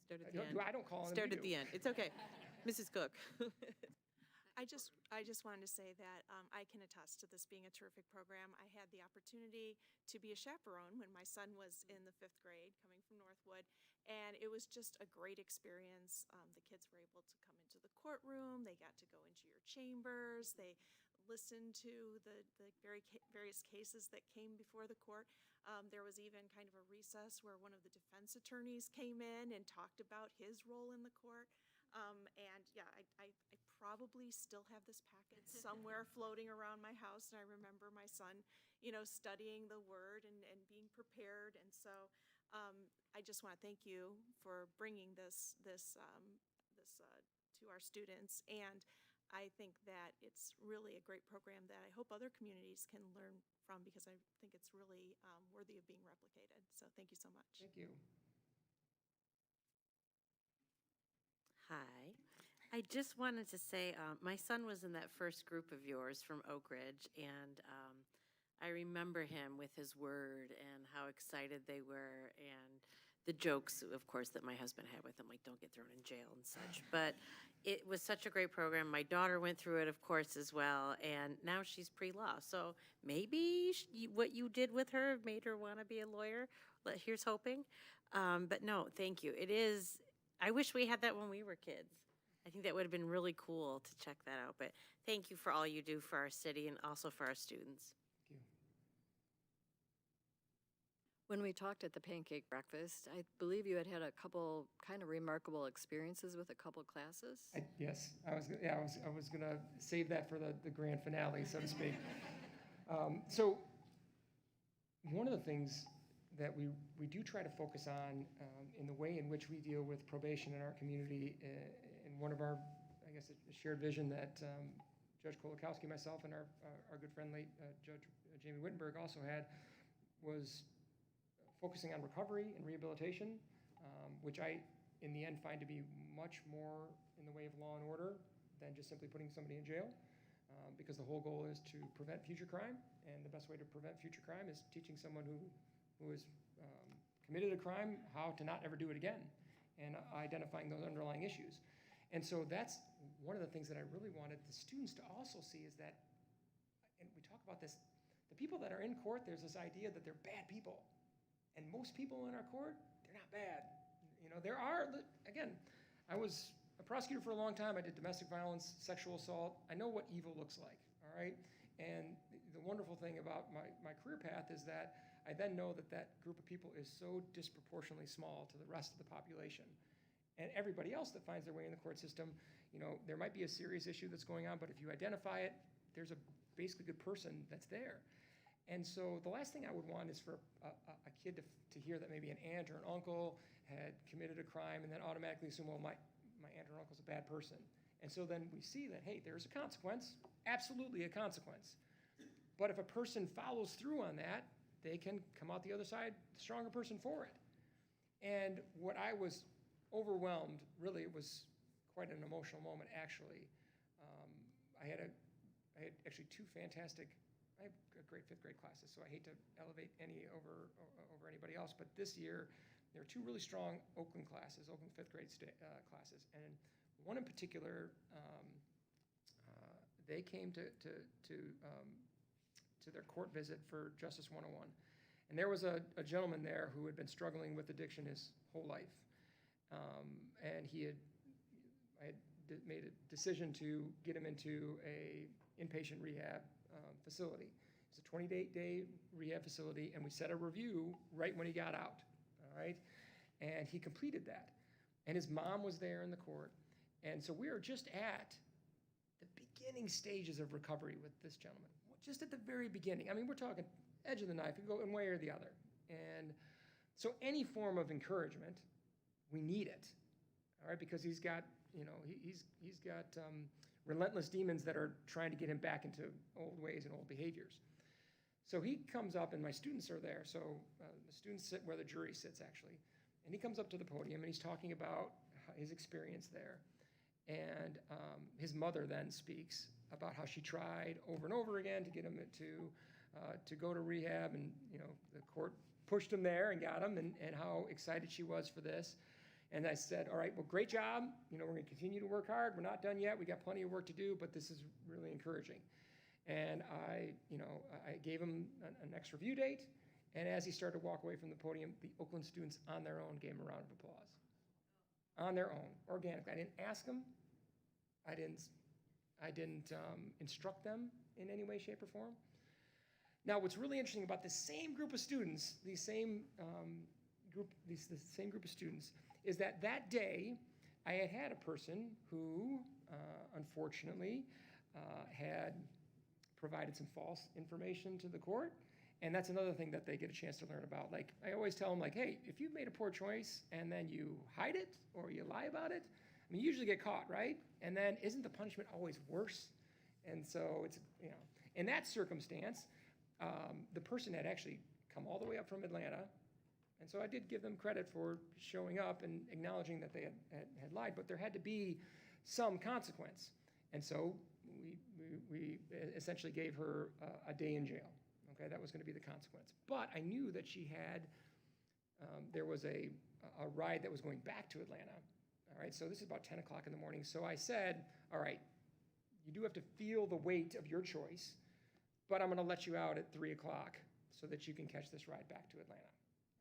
Start at the end. I don't call on them. Start at the end. It's okay. Mrs. Cook. I just wanted to say that I can attest to this being a terrific program. I had the opportunity to be a chaperone when my son was in the 5th grade, coming from Northwood, and it was just a great experience. The kids were able to come into the courtroom. They got to go into your chambers. They listened to the various cases that came before the court. There was even kind of a recess where one of the defense attorneys came in and talked about his role in the court. And yeah, I probably still have this packet somewhere floating around my house. And I remember my son, you know, studying the word and being prepared. And so I just want to thank you for bringing this to our students. And I think that it's really a great program that I hope other communities can learn from, because I think it's really worthy of being replicated. So thank you so much. Thank you. Hi. I just wanted to say, my son was in that first group of yours from Oak Ridge, and I remember him with his word and how excited they were, and the jokes, of course, that my husband had with him, like, don't get thrown in jail and such. But it was such a great program. My daughter went through it, of course, as well, and now she's pre-law. So maybe what you did with her made her want to be a lawyer. Here's hoping. But no, thank you. It is, I wish we had that when we were kids. I think that would have been really cool to check that out. But thank you for all you do for our city and also for our students. Thank you. When we talked at the pancake breakfast, I believe you had had a couple kind of remarkable experiences with a couple classes. Yes, I was gonna save that for the grand finale, so to speak. So one of the things that we do try to focus on in the way in which we deal with probation in our community, and one of our, I guess, a shared vision that Judge Kolakowski, myself, and our good friend late Judge Jamie Wittenberg also had, was focusing on recovery and rehabilitation, which I, in the end, find to be much more in the way of law and order than just simply putting somebody in jail, because the whole goal is to prevent future crime, and the best way to prevent future crime is teaching someone who has committed a crime how to not ever do it again, and identifying those underlying issues. And so that's one of the things that I really wanted the students to also see, is that, and we talk about this, the people that are in court, there's this idea that they're bad people. And most people in our court, they're not bad. You know, there are, again, I was a prosecutor for a long time. I did domestic violence, sexual assault. I know what evil looks like, all right? And the wonderful thing about my career path is that I then know that that group of people is so disproportionately small to the rest of the population. And everybody else that finds their way in the court system, you know, there might be a serious issue that's going on, but if you identify it, there's a basically good person that's there. And so the last thing I would want is for a kid to hear that maybe an aunt or an uncle had committed a crime and then automatically assume, well, my aunt or uncle's a bad person. And so then we see that, hey, there's a consequence, absolutely a consequence. But if a person follows through on that, they can come out the other side the stronger person for it. And what I was overwhelmed, really, it was quite an emotional moment, actually. I had actually two fantastic, I have great fifth grade classes, so I hate to elevate any over anybody else, but this year there were two really strong Oakland classes, Oakland fifth grade classes, and one in particular, they came to their court visit for Justice 101, and there was a gentleman there who had been struggling with addiction his whole life, and I had made a decision to get him into a inpatient rehab facility. It's a 28-day rehab facility, and we set a review right when he got out, all right? And he completed that. And his mom was there in the court. And so we are just at the beginning stages of recovery with this gentleman, just at the very beginning. I mean, we're talking edge of the knife, you go one way or the other. And so any form of encouragement, we need it, all right? Because he's got, you know, he's got relentless demons that are trying to get him back into old ways and old behaviors. So he comes up, and my students are there. So the students sit where the jury sits, actually. And he comes up to the podium, and he's talking about his experience there. And his mother then speaks about how she tried over and over again to get him to go to rehab. And, you know, the court pushed him there and got him, and how excited she was for this. And I said, all right, well, great job. You know, we're going to continue to work hard. We're not done yet. We got plenty of work to do, but this is really encouraging. And I gave him an next review date. And as he started to walk away from the podium, the Oakland students on their own gave him a round of applause. On their own, organically. I didn't ask them. I didn't instruct them in any way, shape, or form. Now, what's really interesting about the same group of students, the same group of students, is that day I had a person who, unfortunately, had provided some false information to the court. And that's another thing that they get a chance to learn about. Like, I always tell them, like, hey, if you've made a poor choice and then you hide it or you lie about it, I mean, you usually get caught, right? And then isn't the punishment always worse? And so it's, you know, in that circumstance, the person had actually come all the way up from Atlanta. And so I did give them credit for showing up and acknowledging that they had lied, but there had to be some consequence. And so we essentially gave her a day in jail. Okay, that was going to be the consequence. But I knew that she had, there was a ride that was going back to Atlanta. All right, so this is about 10 o'clock in the morning. So I said, all right, you do have to feel the weight of your choice, but I'm going to let you out at 3 o'clock so that you can catch this ride back to Atlanta.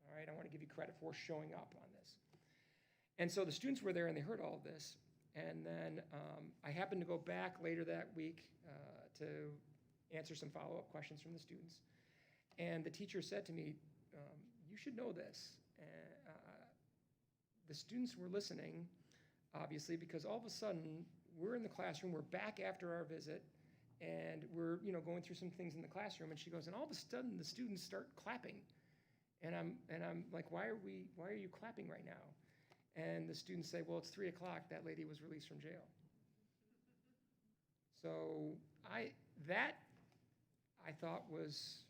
All right, I want to give you credit for showing up on this. And so the students were there and they heard all of this. And then I happened to go back later that week to answer some follow-up questions from the students. And the teacher said to me, you should know this. The students were listening, obviously, because all of a sudden, we're in the classroom, we're back after our visit, and we're, going through some things in the classroom, and she goes, and all of a sudden, the students start clapping. And I'm like, why are you clapping right now? And the students say, well, it's 3 o'clock, that lady was released from jail. So I thought was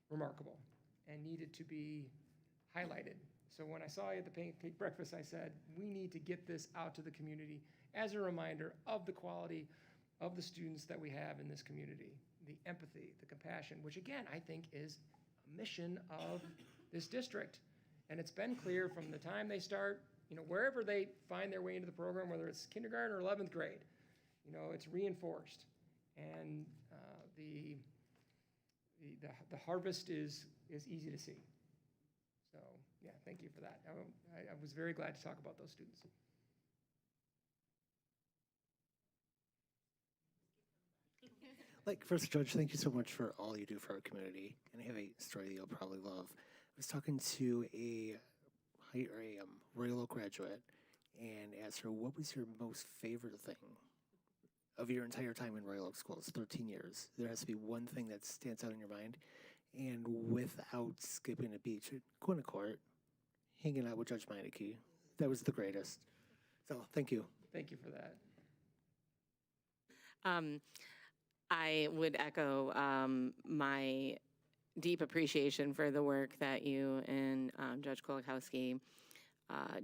remarkable and needed to be highlighted. So when I saw you at the pancake breakfast, I said, we need to get this out to the community as a reminder of the quality of the students that we have in this community, the empathy, the compassion, which again, I think is a mission of this district. And it's been clear from the time they start, wherever they find their way into the program, whether it's kindergarten or 11th grade, it's reinforced. And the harvest is easy to see. So, yeah, thank you for that. I was very glad to talk about those students. First, Judge, thank you so much for all you do for our community. And I have a story that you'll probably love. I was talking to a Royal Oak graduate and asked her, what was your most favorite thing of your entire time in Royal Oak schools, 13 years? There has to be one thing that stands out in your mind. And without skipping a beat, going to court, hanging out with Judge Meineke, that was the greatest. So, thank you. Thank you for that. I would echo my deep appreciation for the work that you and Judge Kolakowski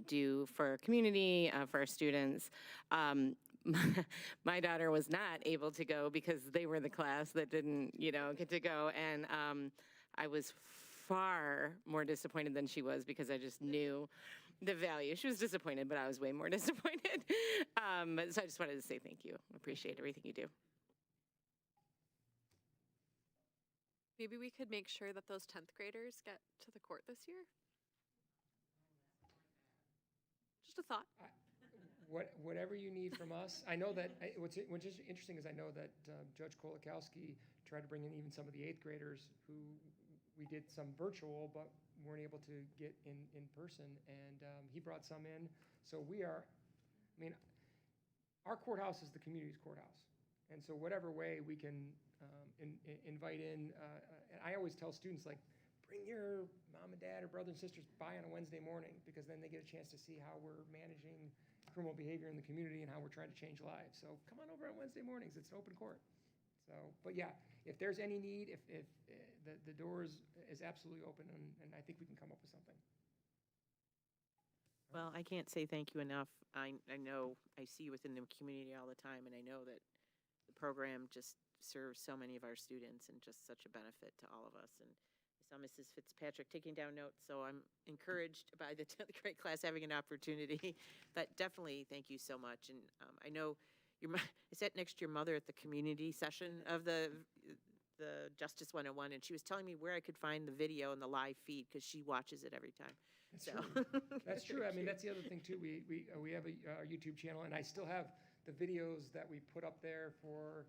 do for our community, for our students. My daughter was not able to go because they were the class that didn't, get to go. And I was far more disappointed than she was because I just knew the value. She was disappointed, but I was way more disappointed. So I just wanted to say thank you. Appreciate everything you do. Maybe we could make sure that those 10th graders get to the court this year? Just a thought. Whatever you need from us. I know that, what's interesting is I know that Judge Kolakowski tried to bring in even some of the 8th graders who we did some virtual, but weren't able to get in person, and he brought some in. So our courthouse is the community's courthouse. And so whatever way we can invite in, and I always tell students, bring your mom and dad or brother and sisters by on a Wednesday morning, because then they get a chance to see how we're managing criminal behavior in the community and how we're trying to change lives. So come on over on Wednesday mornings. It's an open court. So, but yeah, if there's any need, if the door is absolutely open, and I think we can come up with something. Well, I can't say thank you enough. I know I see you within the community all the time, and I know that the program just serves so many of our students and just such a benefit to all of us. And I saw Mrs. Fitzpatrick taking down notes, so I'm encouraged by the 10th grade class having an opportunity. But definitely, thank you so much. And I know I sat next to your mother at the community session of the Justice 101, and she was telling me where I could find the video and the live feed because she watches it every time. That's true. That's true. I mean, that's the other thing too. We have our YouTube channel, and I still have the videos that we put up there for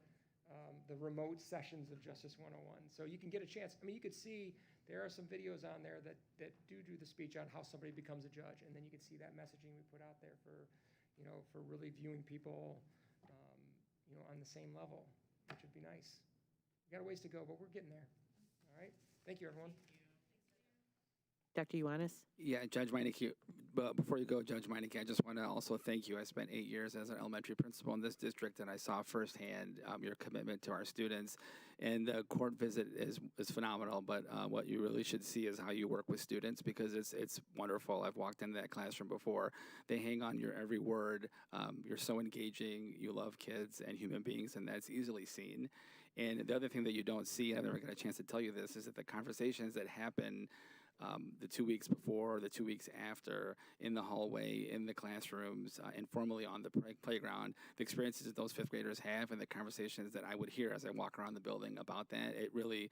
the remote sessions of Justice 101. So you can get a chance. I mean, you could see there are some videos on there that do the speech on how somebody becomes a judge, and then you can see that messaging we put out there for really viewing people, on the same level, which would be nice. We got a ways to go, but we're getting there. All right. Thank you, everyone. Dr. Ioannis? Yeah, Judge Meineke, but before you go, Judge Meineke, I just want to also thank you. I spent 8 years as an elementary principal in this district, and I saw firsthand your commitment to our students. And the court visit is phenomenal, but what you really should see is how you work with students, because it's wonderful. I've walked into that classroom before. They hang on your every word. You're so engaging. You love kids and human beings, and that's easily seen. And the other thing that you don't see, and I've never got a chance to tell you this, is that the conversations that happen the 2 weeks before or the 2 weeks after, in the hallway, in the classrooms, informally on the playground, the experiences that those 5th graders have and the conversations that I would hear as I walk around the building about that, it really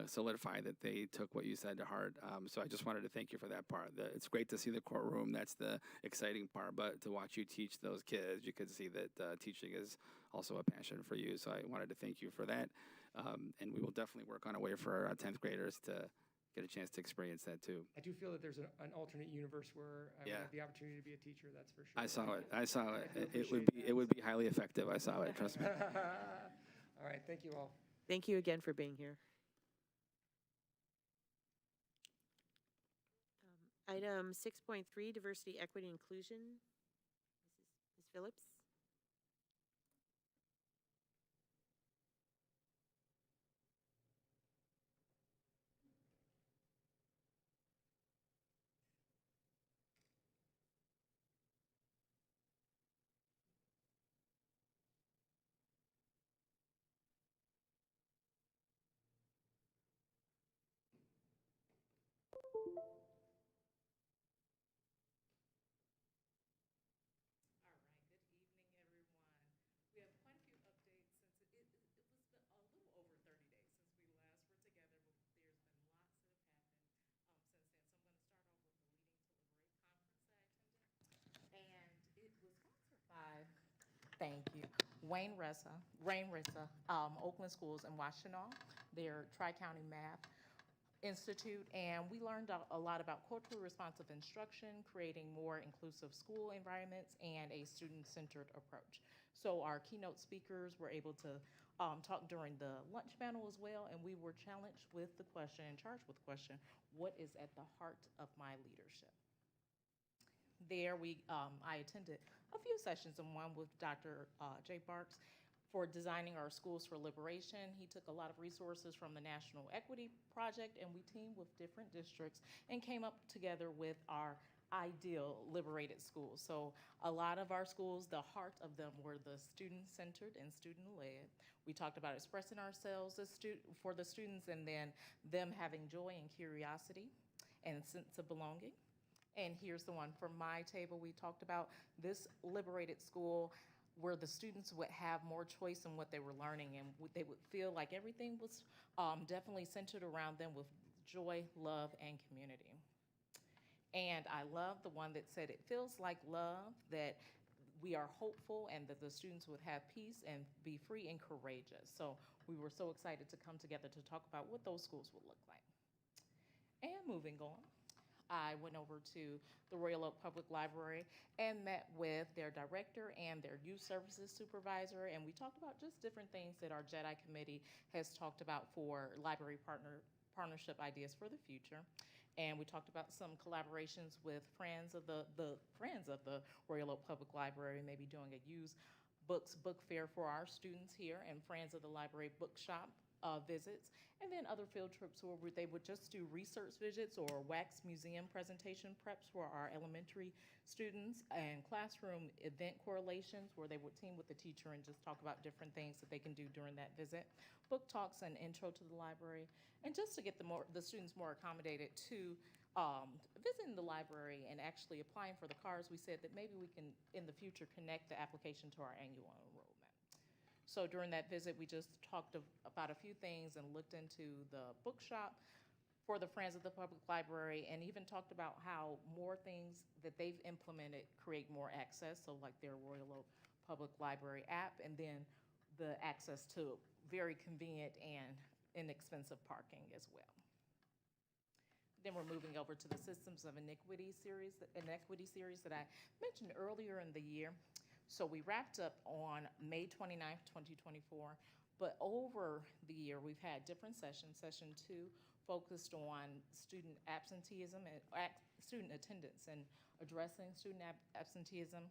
solidified that they took what you said to heart. So I just wanted to thank you for that part. It's great to see the courtroom. That's the exciting part. But to watch you teach those kids, you could see that teaching is also a passion for you. So I wanted to thank you for that. And we will definitely work on a way for our 10th graders to get a chance to experience that too. I do feel that there's an alternate universe where I would Yeah. have the opportunity to be a teacher, that's for sure. I saw it. I saw it. I do It would appreciate be, it would be highly effective. I saw it, trust me. All right, thank you all. Thank you again for being here. Item 6.3, diversity, equity, inclusion. Ms. Phillips? Thank you. Rain Ressa, Oakland Schools in Washtenaw, their Tri-County Math Institute, and we learned a lot about culturally responsive instruction, creating more inclusive school environments, and a student-centered approach. So our keynote speakers were able to talk during the lunch panel as well, and we were challenged with the question and charged with the question, what is at the heart of my leadership? There, I attended a few sessions, and one with Dr. Jay Barks for designing our schools for liberation. He took a lot of resources from the National Equity Project, and we teamed with different districts and came up together with our ideal liberated schools. So a lot of our schools, the heart of them were the student-centered and student-led. We talked about expressing ourselves as for the students, and then them having joy and curiosity and sense of belonging. And here's the one from my table. We talked about this liberated school where the students would have more choice in what they were learning, and they would feel like everything was definitely centered around them with joy, love, and community. And I love the one that said it feels like love, that we are hopeful, and that the students would have peace and be free and courageous. So we were so excited to come together to talk about what those schools would look like. And moving on, I went over to the Royal Oak Public Library and met with their director and their youth services supervisor, and we talked about just different things that our JEDI committee has talked about for library partnership ideas for the future. And we talked about some collaborations with friends of the Royal Oak Public Library, maybe doing a used books book fair for our students here, and Friends of the Library bookshop visits, and then other field trips where they would just do research visits or wax museum presentation preps for our elementary students, and classroom event correlations where they would team with the teacher and just talk about different things that they can do during that visit, book talks and intro to the library, and just to get the students more accommodated to visiting the library and actually applying for the cards. We said that maybe we can, in the future, connect the application to our annual enrollment. So during that visit, we just talked about a few things and looked into the bookshop for the Friends of the Public Library, and even talked about how more things that they've implemented create more access, so like their Royal Oak Public Library app, and then the access to very convenient and inexpensive parking as well. Then we're moving over to the Systems of Inequity series that I mentioned earlier in the year. So we wrapped up on May 29th, 2024, but over the year, we've had different sessions. Session 2 focused on student absenteeism and student attendance and addressing student absenteeism.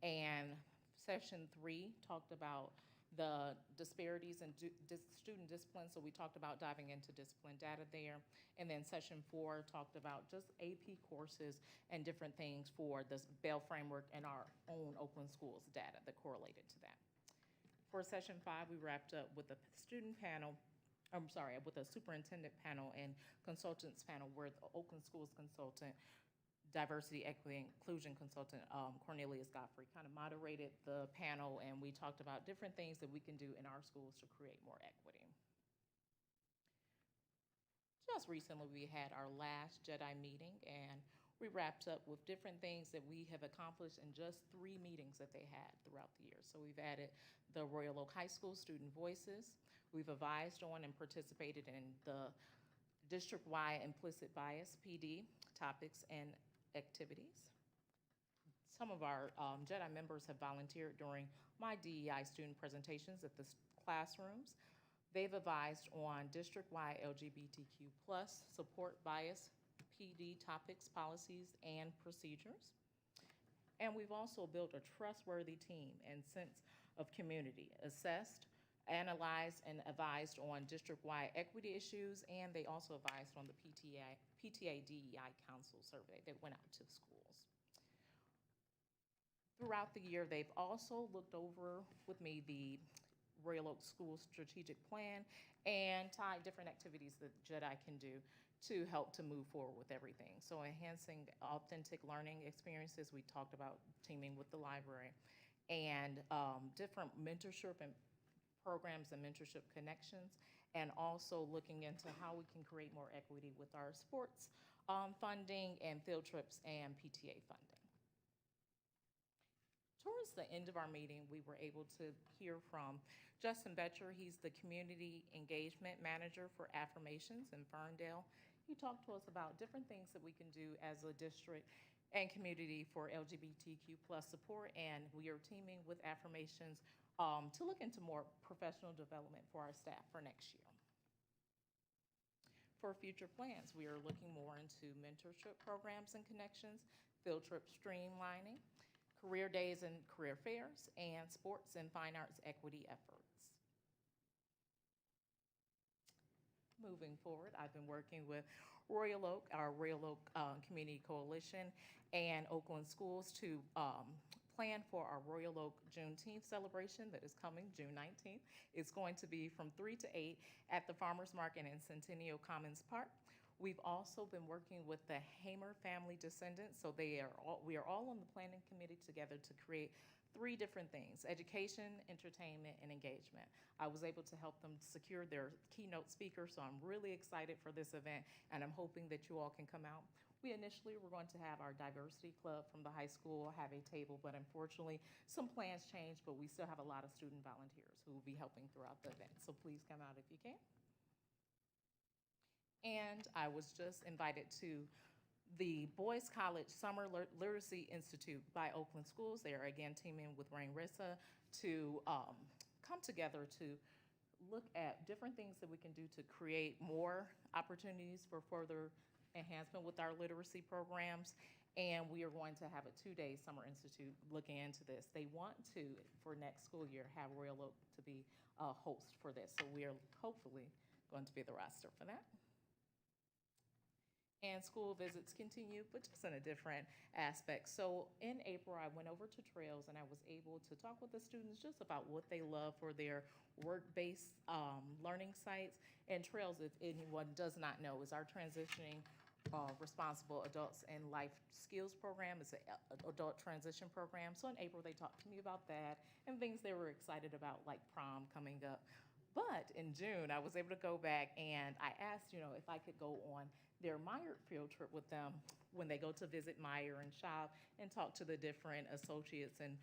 And Session 3 talked about the disparities in student discipline, so we talked about diving into discipline data there. And then Session 4 talked about just AP courses and different things for the Bell framework and our own Oakland Schools data that correlated to that. For Session 5, we wrapped up with a with a superintendent panel and consultants panel where the Oakland Schools consultant, diversity, equity, and inclusion consultant, Cornelius Godfrey, kind of moderated the panel, and we talked about different things that we can do in our schools to create more equity. Just recently, we had our last JEDI meeting, and we wrapped up with different things that we have accomplished in just 3 meetings that they had throughout the year. So we've added the Royal Oak High School Student Voices. We've advised on and participated in the district-wide implicit bias, PD, topics and activities. Some of our JEDI members have volunteered during my DEI student presentations at the classrooms. They've advised on district-wide LGBTQ+ support bias, PD topics, policies, and procedures. And we've also built a trustworthy team and sense of community, assessed, analyzed, and advised on district-wide equity issues, and they also advised on the PTA DEI Council survey that went out to schools. Throughout the year, they've also looked over with me the Royal Oak School Strategic Plan and tied different activities that JEDI can do to help to move forward with everything. So enhancing authentic learning experiences, we talked about teaming with the library, and different mentorship and programs and mentorship connections, and also looking into how we can create more equity with our sports funding and field trips and PTA funding. Towards the end of our meeting, we were able to hear from Justin Betcher. He's the Community Engagement Manager for Affirmations in Ferndale. He talked to us about different things that we can do as a district and community for LGBTQ+ support, and we are teaming with Affirmations to look into more professional development for our staff for next year. For future plans, we are looking more into mentorship programs and connections, field trip streamlining, career days and career fairs, and sports and fine arts equity efforts. Moving forward, I've been working with Royal Oak, our Royal Oak Community Coalition, and Oakland Schools to plan for our Royal Oak Juneteenth celebration that is coming June 19th. It's going to be from 3 to 8 at the Farmers Market in Centennial Commons Park. We've also been working with the Hamer family descendants, so we are all on the planning committee together to create 3 different things: education, entertainment, and engagement. I was able to help them secure their keynote speaker, so I'm really excited for this event, and I'm hoping that you all can come out. We initially were going to have our diversity club from the high school have a table, but unfortunately some plans changed, but we still have a lot of student volunteers who will be helping throughout the event, so please come out if you can. And I was just invited to the Boys College Summer Literacy Institute by Oakland Schools. They are again teaming with Rain Rissa to come together to look at different things that we can do to create more opportunities for further enhancement with our literacy programs. And we are going to have a 2-day Summer Institute looking into this. They want to, for next school year, have Royal Oak to be a host for this. So we are hopefully going to be the roster for that. And school visits continue, but just in a different aspect. So in April, I went over to Trails and I was able to talk with the students just about what they love for their work-based learning sites. And Trails, if anyone does not know, is our transitioning responsible adults and life skills program. It's an adult transition program. So in April, they talked to me about that and things they were excited about, like prom coming up. But in June, I was able to go back and I asked, if I could go on their Meyer field trip with them when they go to visit Meyer and shop and talk to the different associates and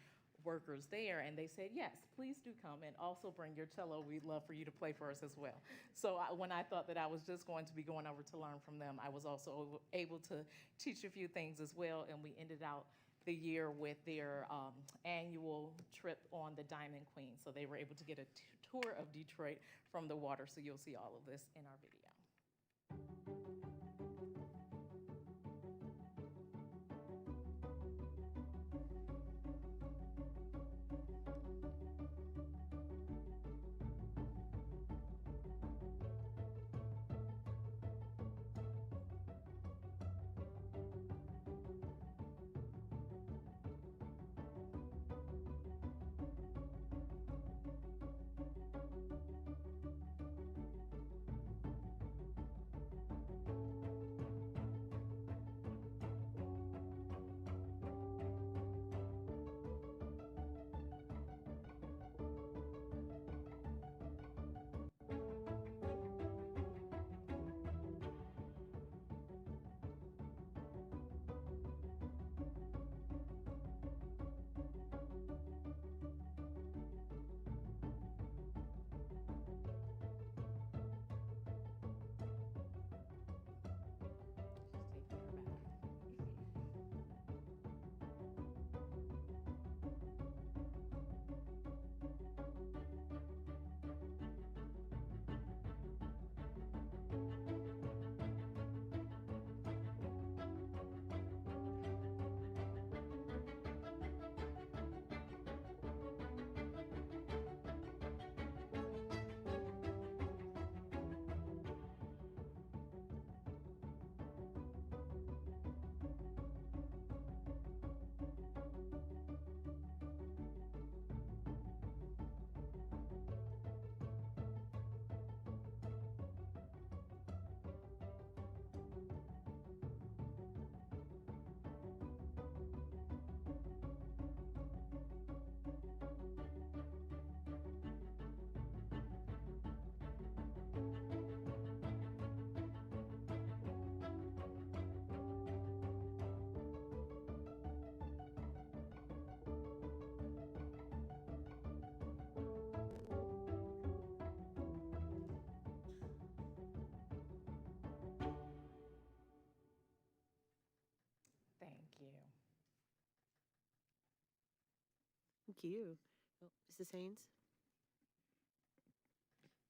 workers there. And they said, yes, please do come and also bring your cello. We'd love for you to play for us as well. So when I thought that I was just going to be going over to learn from them, I was also able to teach a few things as well. And we ended out the year with their annual trip on the Diamond Queen. So they were able to get a tour of Detroit from the water. So you'll see all of this in our video. Thank you. Oh, Mrs. Haynes?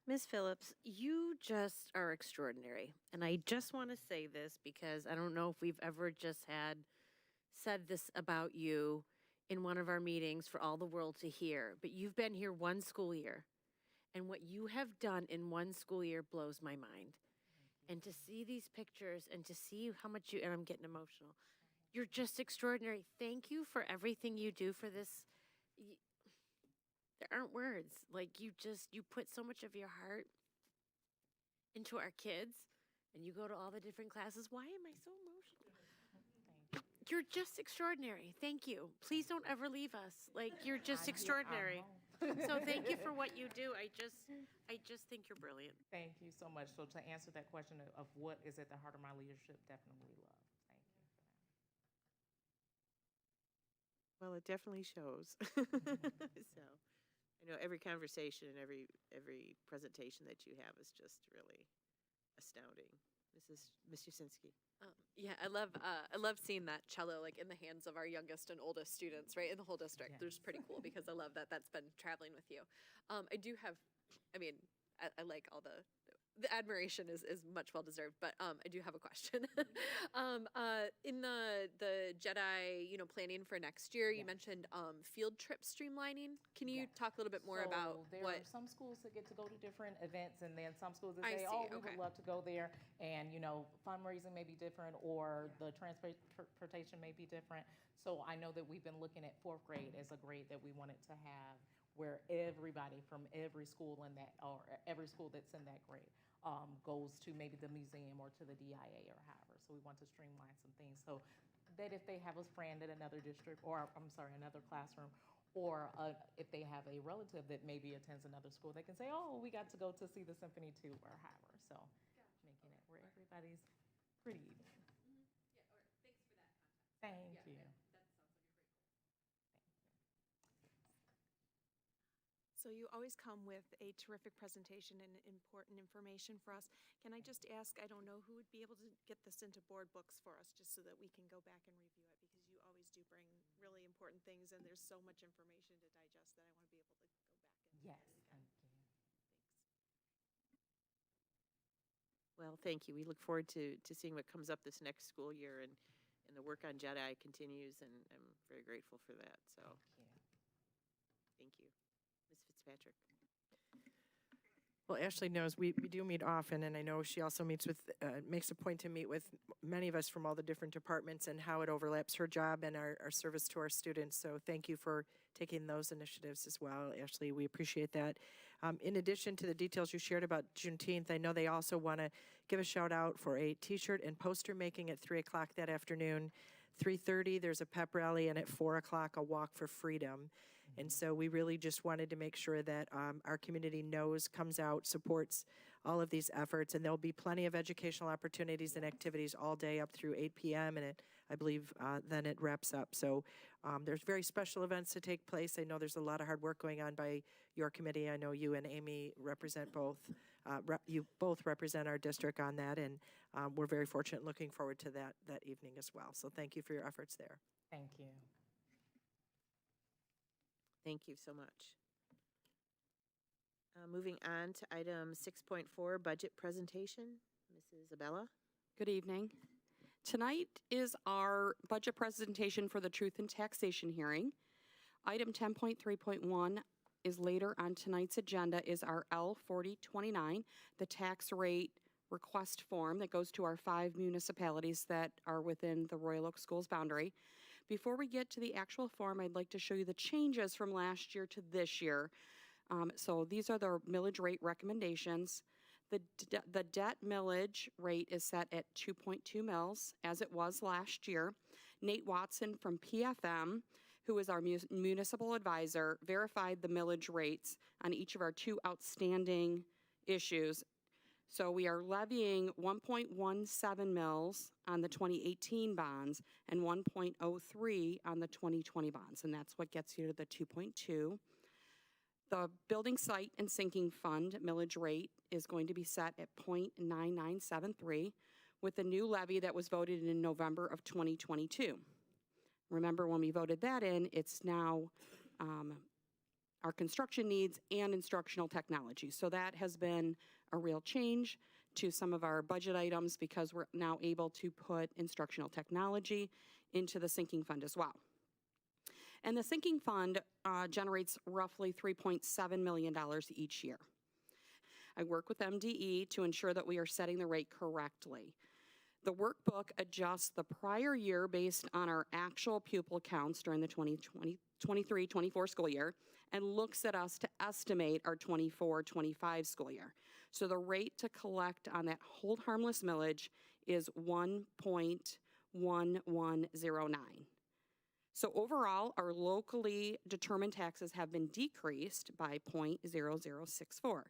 Ms. Phillips, you just are extraordinary. And I just want to say this because I don't know if we've ever just said this about you in one of our meetings for all the world to hear, but you've been here one school year. And what you have done in one school year blows my mind. And to see these pictures and to see how much you, and I'm getting emotional, you're just extraordinary. Thank you for everything you do for this. There aren't words. Like you put so much of your heart into our kids and you go to all the different classes. Why am I so emotional? You're just extraordinary. Thank you. Please don't ever leave us. Like you're just extraordinary. So thank you for what you do. I just think you're brilliant. Thank you so much. So to answer that question of what is at the heart of my leadership, definitely love. Thank you for that. Well, it definitely shows. So, I know every conversation and every presentation that you have is just really astounding. Ms. Usinski. Yeah, I love seeing that cello like in the hands of our youngest and oldest students, right, in the whole district. There's pretty cool because I love that that's been traveling with you. I do have, I mean, I like all the admiration is much well deserved, but I do have a question. In the Jedi, planning for next year, you mentioned field trip streamlining. Can you talk a little bit more about there what? are some schools that get to go to different events, and then some schools that I say, see, "Oh, we okay. would love to go there," and fundraising may be different, or the transportation may be different. So I know that we've been looking at 4th grade as a grade that we wanted to have, where everybody from every school in that, or every school that's in that grade, goes to maybe the museum or to the DIA or however. So we want to streamline some things so that if they have a friend at another district, or another classroom, or if they have a relative that maybe attends another school, they can say, "Oh, we got to go to see the symphony too," or however. So making it where everybody's pretty even. Thank you. So you always come with a terrific presentation and important information for us. Can I just ask, I don't know who would be able to get this into board books for us, just so that we can go back and review it, because you always do bring really important things, and there's so much information to digest that I want to be able to go back and. Yes, thank you. Well, thank you. We look forward to seeing what comes up this next school year, and the work on Jedi continues, and I'm very grateful for that. So, thank you. Ms. Fitzpatrick. Well, Ashley knows we do meet often, and I know she also meets with, makes a point to meet with many of us from all the different departments and how it overlaps her job and our service to our students. So thank you for taking those initiatives as well, Ashley. We appreciate that. In addition to the details you shared about Juneteenth, I know they also want to give a shout out for a t-shirt and poster making at 3 o'clock that afternoon. 3:30, there's a pep rally, and at 4 o'clock, a walk for freedom. And so we really just wanted to make sure that our community knows, comes out, supports all of these efforts. And there'll be plenty of educational opportunities and activities all day up through 8 p.m. And I believe then it wraps up. So there's very special events to take place. I know there's a lot of hard work going on by your committee. I know you and Amy represent both. You both represent our district on that. And we're very fortunate, looking forward to that evening as well. So thank you for your efforts there. Thank you. Thank you so much. Moving on to item 6.4, budget presentation. Mrs. Abella. Good evening. Tonight is our budget presentation for the Truth in Taxation hearing. Item 10.3.1 is later on tonight's agenda, is our L4029, the tax rate request form that goes to our 5 municipalities that are within the Royal Oak Schools boundary. Before we get to the actual form, I'd like to show you the changes from last year to this year. So these are the millage rate recommendations. The debt millage rate is set at 2.2 mils, as it was last year. Nate Watson from PFM, who is our municipal advisor, verified the millage rates on each of our 2 outstanding issues. So we are levying 1.17 mils on the 2018 bonds and 1.03 on the 2020 bonds, and that's what gets you to the 2.2. The building site and sinking fund millage rate is going to be set at 0.9973 with the new levy that was voted in November of 2022. Remember, when we voted that in, it's now our construction needs and instructional technology. So that has been a real change to some of our budget items because we're now able to put instructional technology into the sinking fund as well. And the sinking fund generates roughly $3.7 million each year. I work with MDE to ensure that we are setting the rate correctly. The workbook adjusts the prior year based on our actual pupil counts during the 2023-24 school year and looks at us to estimate our 24-25 school year. So the rate to collect on that hold harmless millage is 1.1109. So overall, our locally determined taxes have been decreased by 0.0064,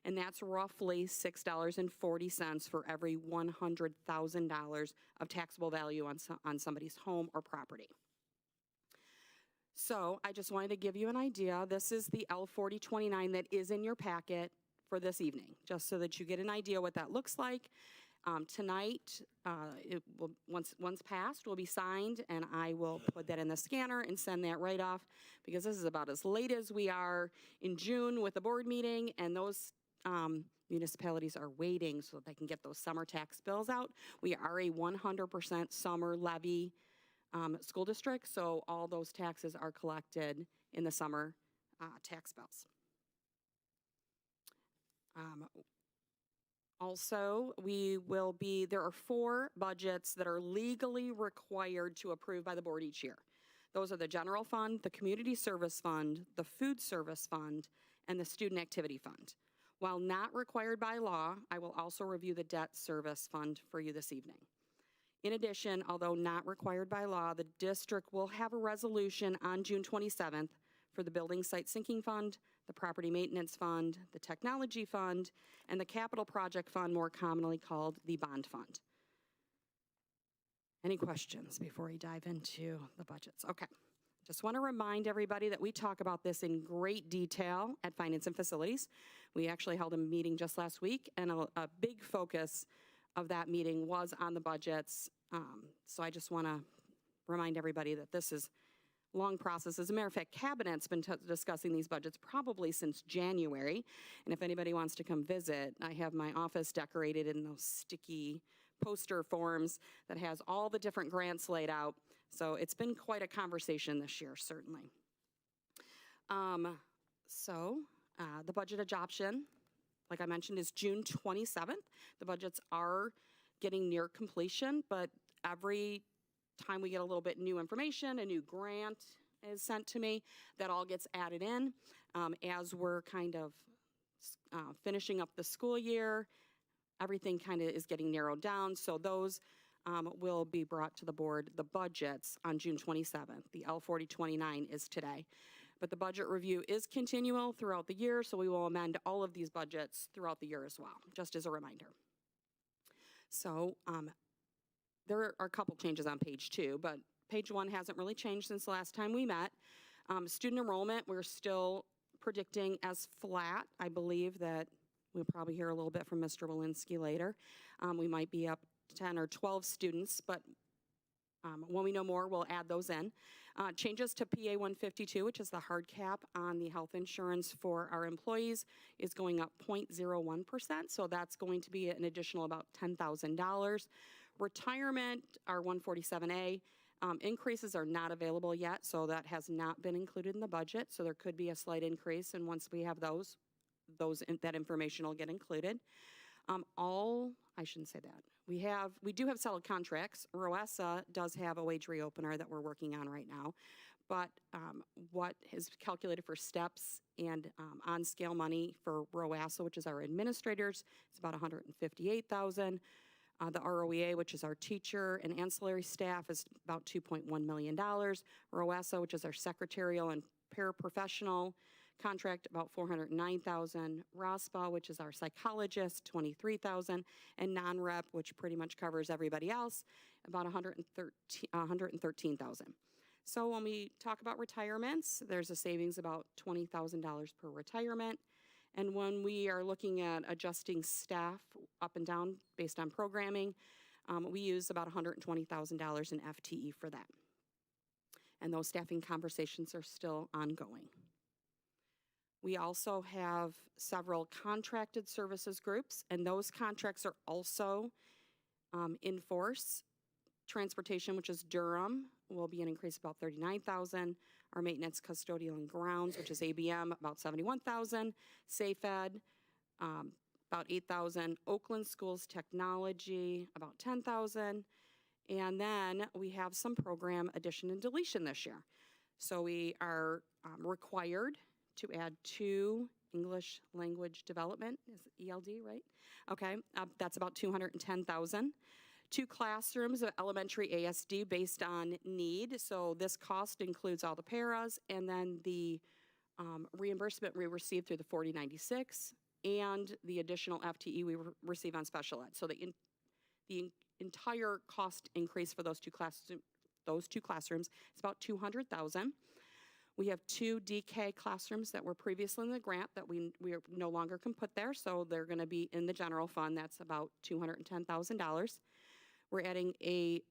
and that's roughly $6.40 for every $100,000 of taxable value on somebody's home or property. So I just wanted to give you an idea. This is the L4029 that is in your packet for this evening, just so that you get an idea what that looks like. Tonight, it will, once passed, will be signed, and I will put that in the scanner and send that right off, because this is about as late as we are in June with the board meeting, and those municipalities are waiting so they can get those summer tax bills out. We are a 100% summer levy school district, so all those taxes are collected in the summer tax bills. Also, there are 4 budgets that are legally required to approve by the board each year. Those are the general fund, the community service fund, the food service fund, and the student activity fund. While not required by law, I will also review the debt service fund for you this evening. In addition, although not required by law, the district will have a resolution on June 27th for the building site sinking fund, the property maintenance fund, the technology fund, and the capital project fund, more commonly called the bond fund. Any questions before we dive into the budgets? Okay. Just want to remind everybody that we talk about this in great detail at Finance and Facilities. We actually held a meeting just last week, and a big focus of that meeting was on the budgets. So I just want to remind everybody that this is long process. As a matter of fact, Cabinet's been discussing these budgets probably since January. And if anybody wants to come visit, I have my office decorated in those sticky poster forms that has all the different grants laid out. So it's been quite a conversation this year, certainly. The budget adoption, like I mentioned, is June 27th. The budgets are getting near completion, but every time we get a little bit new information, a new grant is sent to me, that all gets added in as we're kind of finishing up the school year. Everything kind of is getting narrowed down, so those will be brought to the board, the budgets, on June 27th. The L4029 is today. But the budget review is continual throughout the year, so we will amend all of these budgets throughout the year as well, just as a reminder. So there are a couple changes on page 2, but page 1 hasn't really changed since the last time we met. Student enrollment, we're still predicting as flat. I believe that we'll probably hear a little bit from Mr. Walensky later. We might be up 10 or 12 students, but when we know more, we'll add those in. Changes to PA 152, which is the hard cap on the health insurance for our employees, is going up 0.01%, so that's going to be an additional about $10,000. Retirement, our 147A, increases are not available yet, so that has not been included in the budget, so there could be a slight increase, and once we have that information will get included. I shouldn't say that. We do have settled contracts. ROESA does have a wage reopener that we're working on right now, but what is calculated for steps and on-scale money for ROESA, which is our administrators, is about $158,000. The ROEA, which is our teacher and ancillary staff, is about $2.1 million. ROESA, which is our secretarial and paraprofessional contract, about $409,000. ROSPA, which is our psychologist, $23,000, and non-rep, which pretty much covers everybody else, about $113,000. So when we talk about retirements, there's a savings about $20,000 per retirement. And when we are looking at adjusting staff up and down based on programming, we use about $120,000 in FTE for that. and those staffing conversations are still ongoing. We also have several contracted services groups, and those contracts are also in force. Transportation, which is Durham, will be an increase of about $39,000. Our maintenance, custodial, and grounds, which is ABM, about $71,000. SafeEd, about $8,000. Oakland Schools Technology, about $10,000. And then we have some program addition and deletion this year. So we are required to add 2 English language development, is it ELD, right? Okay, that's about $210,000. 2 classrooms of elementary ASD based on need. So this cost includes all the paras and then the reimbursement we receive through the 4096 and the additional FTE we receive on special ed. So the entire cost increase for those two classrooms is about $200,000. We have 2 DK classrooms that were previously in the grant that we no longer can put there, so they're going to be in the general fund. That's about $210,000. We're adding a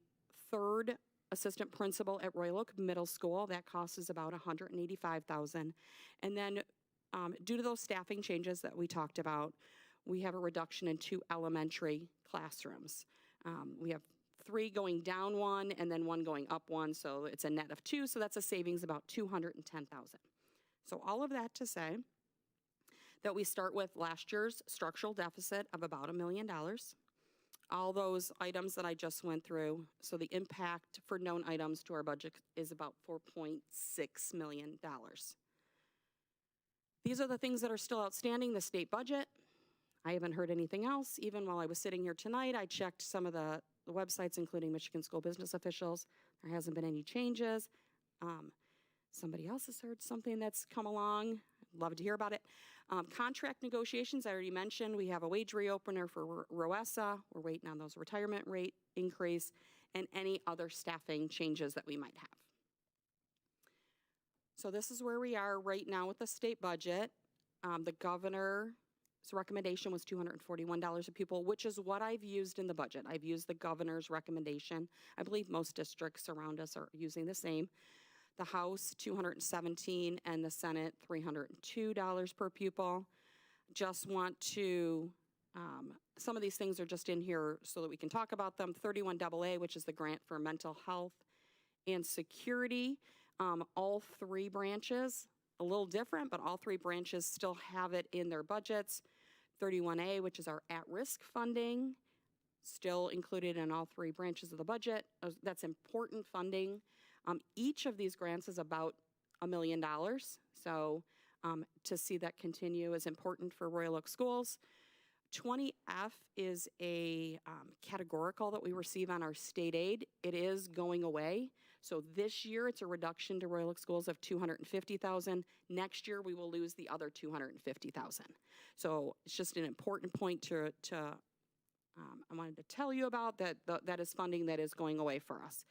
3rd assistant principal at Royal Oak Middle School. That cost is about $185,000. And then due to those staffing changes that we talked about, we have a reduction in 2 elementary classrooms. We have 3 going down 1 and then 1 going up 1, so it's a net of 2, so that's a savings about $210,000. So all of that to say that we start with last year's structural deficit of about $1 million. All those items that I just went through, so the impact for known items to our budget is about $4.6 million. These are the things that are still outstanding, the state budget. I haven't heard anything else. Even while I was sitting here tonight, I checked some of the websites, including Michigan School Business Officials. There hasn't been any changes. Somebody else has heard something that's come along. I'd love to hear about it. Contract negotiations, I already mentioned. We have a wage reopener for ROESA. We're waiting on those retirement rate increase and any other staffing changes that we might have. So this is where we are right now with the state budget. The governor's recommendation was $241 a pupil, which is what I've used in the budget. I've used the governor's recommendation. I believe most districts around us are using the same. The House, $217, and the Senate, $302 per pupil. Just want to, some of these things are just in here so that we can talk about them. 31AA, which is the grant for mental health and security. All 3 branches, a little different, but all 3 branches still have it in their budgets. 31A, which is our at-risk funding, still included in all 3 branches of the budget. That's important funding. Each of these grants is about $1 million, so to see that continue is important for Royal Oak Schools. 20F is a categorical that we receive on our state aid. It is going away, so this year it's a reduction to Royal Oak Schools of $250,000. Next year we will lose the other $250,000. So it's just an important point I wanted to tell you about that. That is funding that is going away for us.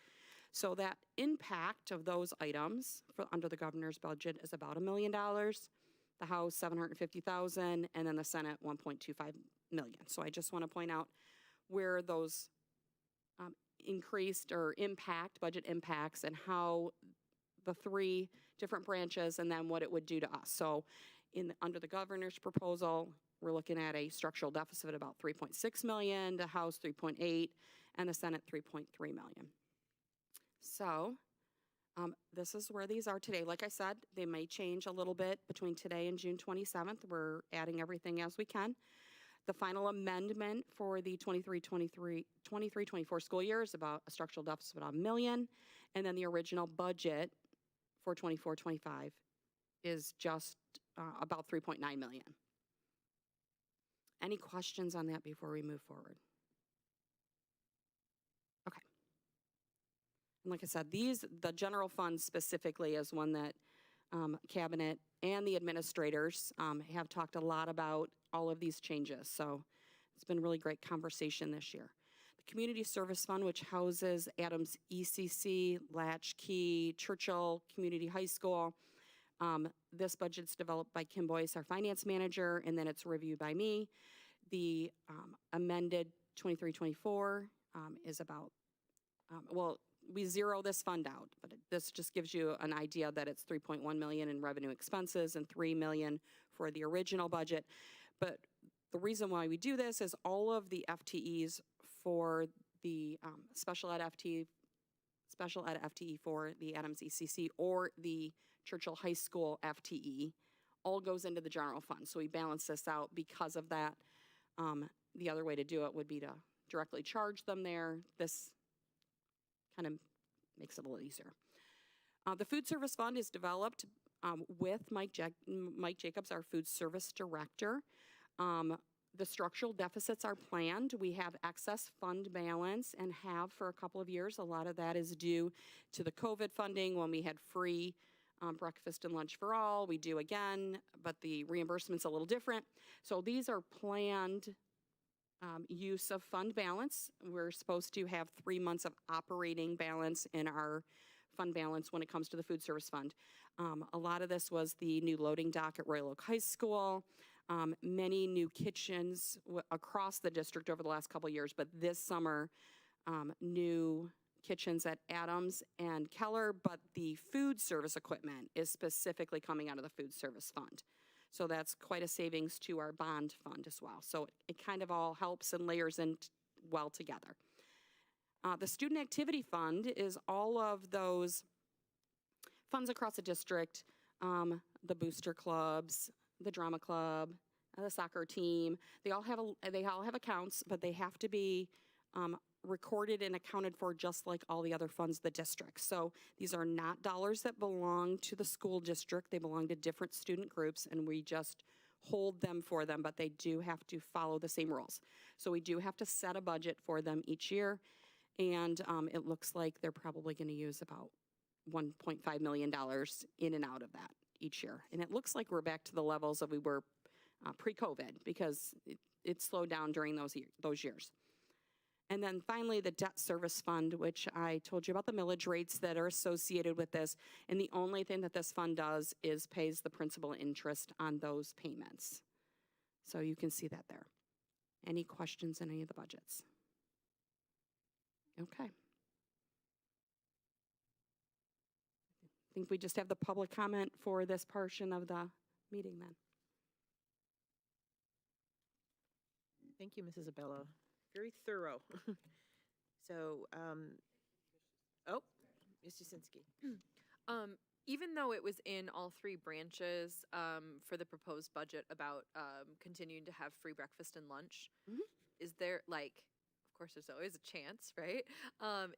So that impact of those items under the governor's budget is about $1 million, the House $750,000, and then the Senate $1.25 million. So I just want to point out where those increased or budget impacts and how the 3 different branches and then what it would do to us. So under the governor's proposal, we're looking at a structural deficit of about $3.6 million, the House 3.8, and the Senate 3.3 million. So this is where these are today. Like I said, they may change a little bit between today and June 27th. We're adding everything as we can. The final amendment for the 23-24 school year is about a structural deficit of about $1 million. And then the original budget for 24-25 is just about $3.9 million. Any questions on that before we move forward? Okay. And like I said, the general fund specifically is one that Cabinet and the administrators have talked a lot about all of these changes. So it's been really great conversation this year. The Community Service Fund, which houses Adams ECC, Latchkey, Churchill Community High School. This budget's developed by Kim Boyce, our finance manager, and then it's reviewed by me. The amended 23-24 is about, we zero this fund out, but this just gives you an idea that it's 3.1 million in revenue expenses and 3 million for the original budget. But the reason why we do this is all of the FTEs for the special ed FTE for the Adams ECC or the Churchill High School FTE all goes into the general fund. So we balance this out because of that. The other way to do it would be to directly charge them there. This kind of makes it a little easier. The food service fund is developed with Mike Jacobs, our food service director. The structural deficits are planned. We have excess fund balance and have for a couple of years. A lot of that is due to the COVID funding when we had free breakfast and lunch for all. We do again, but the reimbursement's a little different. So these are planned use of fund balance. We're supposed to have 3 months of operating balance in our fund balance when it comes to the food service fund. A lot of this was the new loading dock at Royal Oak High School. Many new kitchens across the district over the last couple of years, but this summer, new kitchens at Adams and Keller, but the food service equipment is specifically coming out of the food service fund. So that's quite a savings to our bond fund as well. So it kind of all helps and layers in well together. The student activity fund is all of those funds across the district, the booster clubs, the drama club, the soccer team. They all have accounts, but they have to be recorded and accounted for just like all the other funds of the district. So these are not dollars that belong to the school district. They belong to different student groups, and we just hold them for them, but they do have to follow the same rules. So we do have to set a budget for them each year, and it looks like they're probably going to use about $1.5 million in and out of that each year. And it looks like we're back to the levels that we were pre-COVID because it slowed down during those years. And then finally, the debt service fund, which I told you about the millage rates that are associated with this. And the only thing that this fund does is pays the principal and interest on those payments. So you can see that there. Any questions in any of the budgets? Okay. I think we just have the public comment for this portion of the meeting then. Thank you, Mrs. Abello. Very thorough. So, Ms. Jasinski. Even though it was in all three branches for the proposed budget about continuing to have free breakfast and lunch, is there, like, of course there's always a chance, right?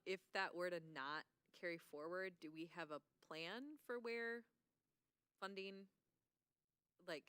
If that were to not carry forward, do we have a plan for where funding, like,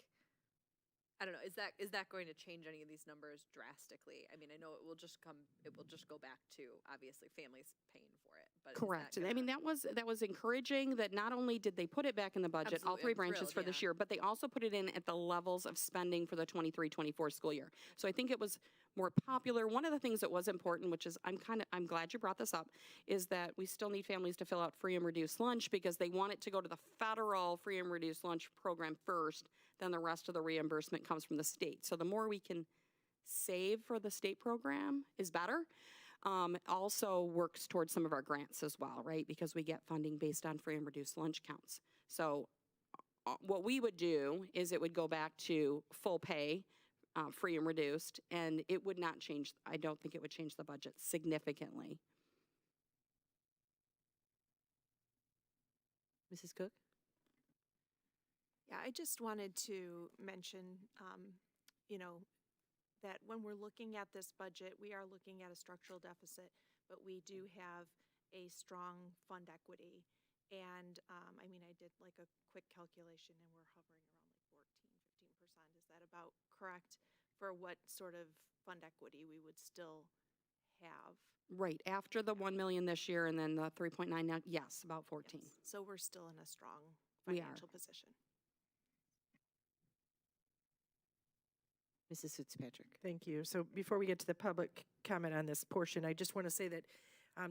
I don't know, is that going to change any of these numbers drastically? I mean, I know it will just go back to obviously families paying for it. But correct. I mean, that was encouraging that not only did they put it back in the budget, all three branches for this year, but they also put it in at the levels of spending for the 23-24 school year. So I think it was more popular. One of the things that was important, which is I'm glad you brought this up, is that we still need families to fill out free and reduced lunch because they want it to go to the federal free and reduced lunch program first, then the rest of the reimbursement comes from the state. So the more we can save for the state program is better. Also works towards some of our grants as well, right? Because we get funding based on free and reduced lunch counts. So what we would do is it would go back to full pay, free and reduced, and it would not change, I don't think it would change the budget significantly. Mrs. Cook? Yeah, I just wanted to mention, that when we're looking at this budget, we are looking at a structural deficit, but we do have a strong fund equity. And, I did like a quick calculation and we're hovering around like 14, 15%. Is that about correct for what sort of fund equity we would still have? Right, after the 1 million this year and then the 3.9 now, yes, about 14. Yes. So we're still in a strong We financial position. Mrs. Fitzpatrick. Thank you. So before we get to the public comment on this portion, I just want to say that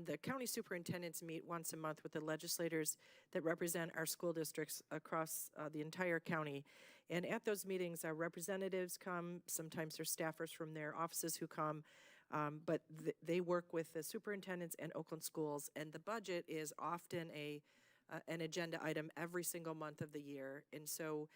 the county superintendents meet once a month with the legislators that represent our school districts across the entire county. And at those meetings, our representatives come, sometimes there's staffers from their offices who come. But they work with the superintendents and Oakland schools, and the budget is often an agenda item every single month of the year. And so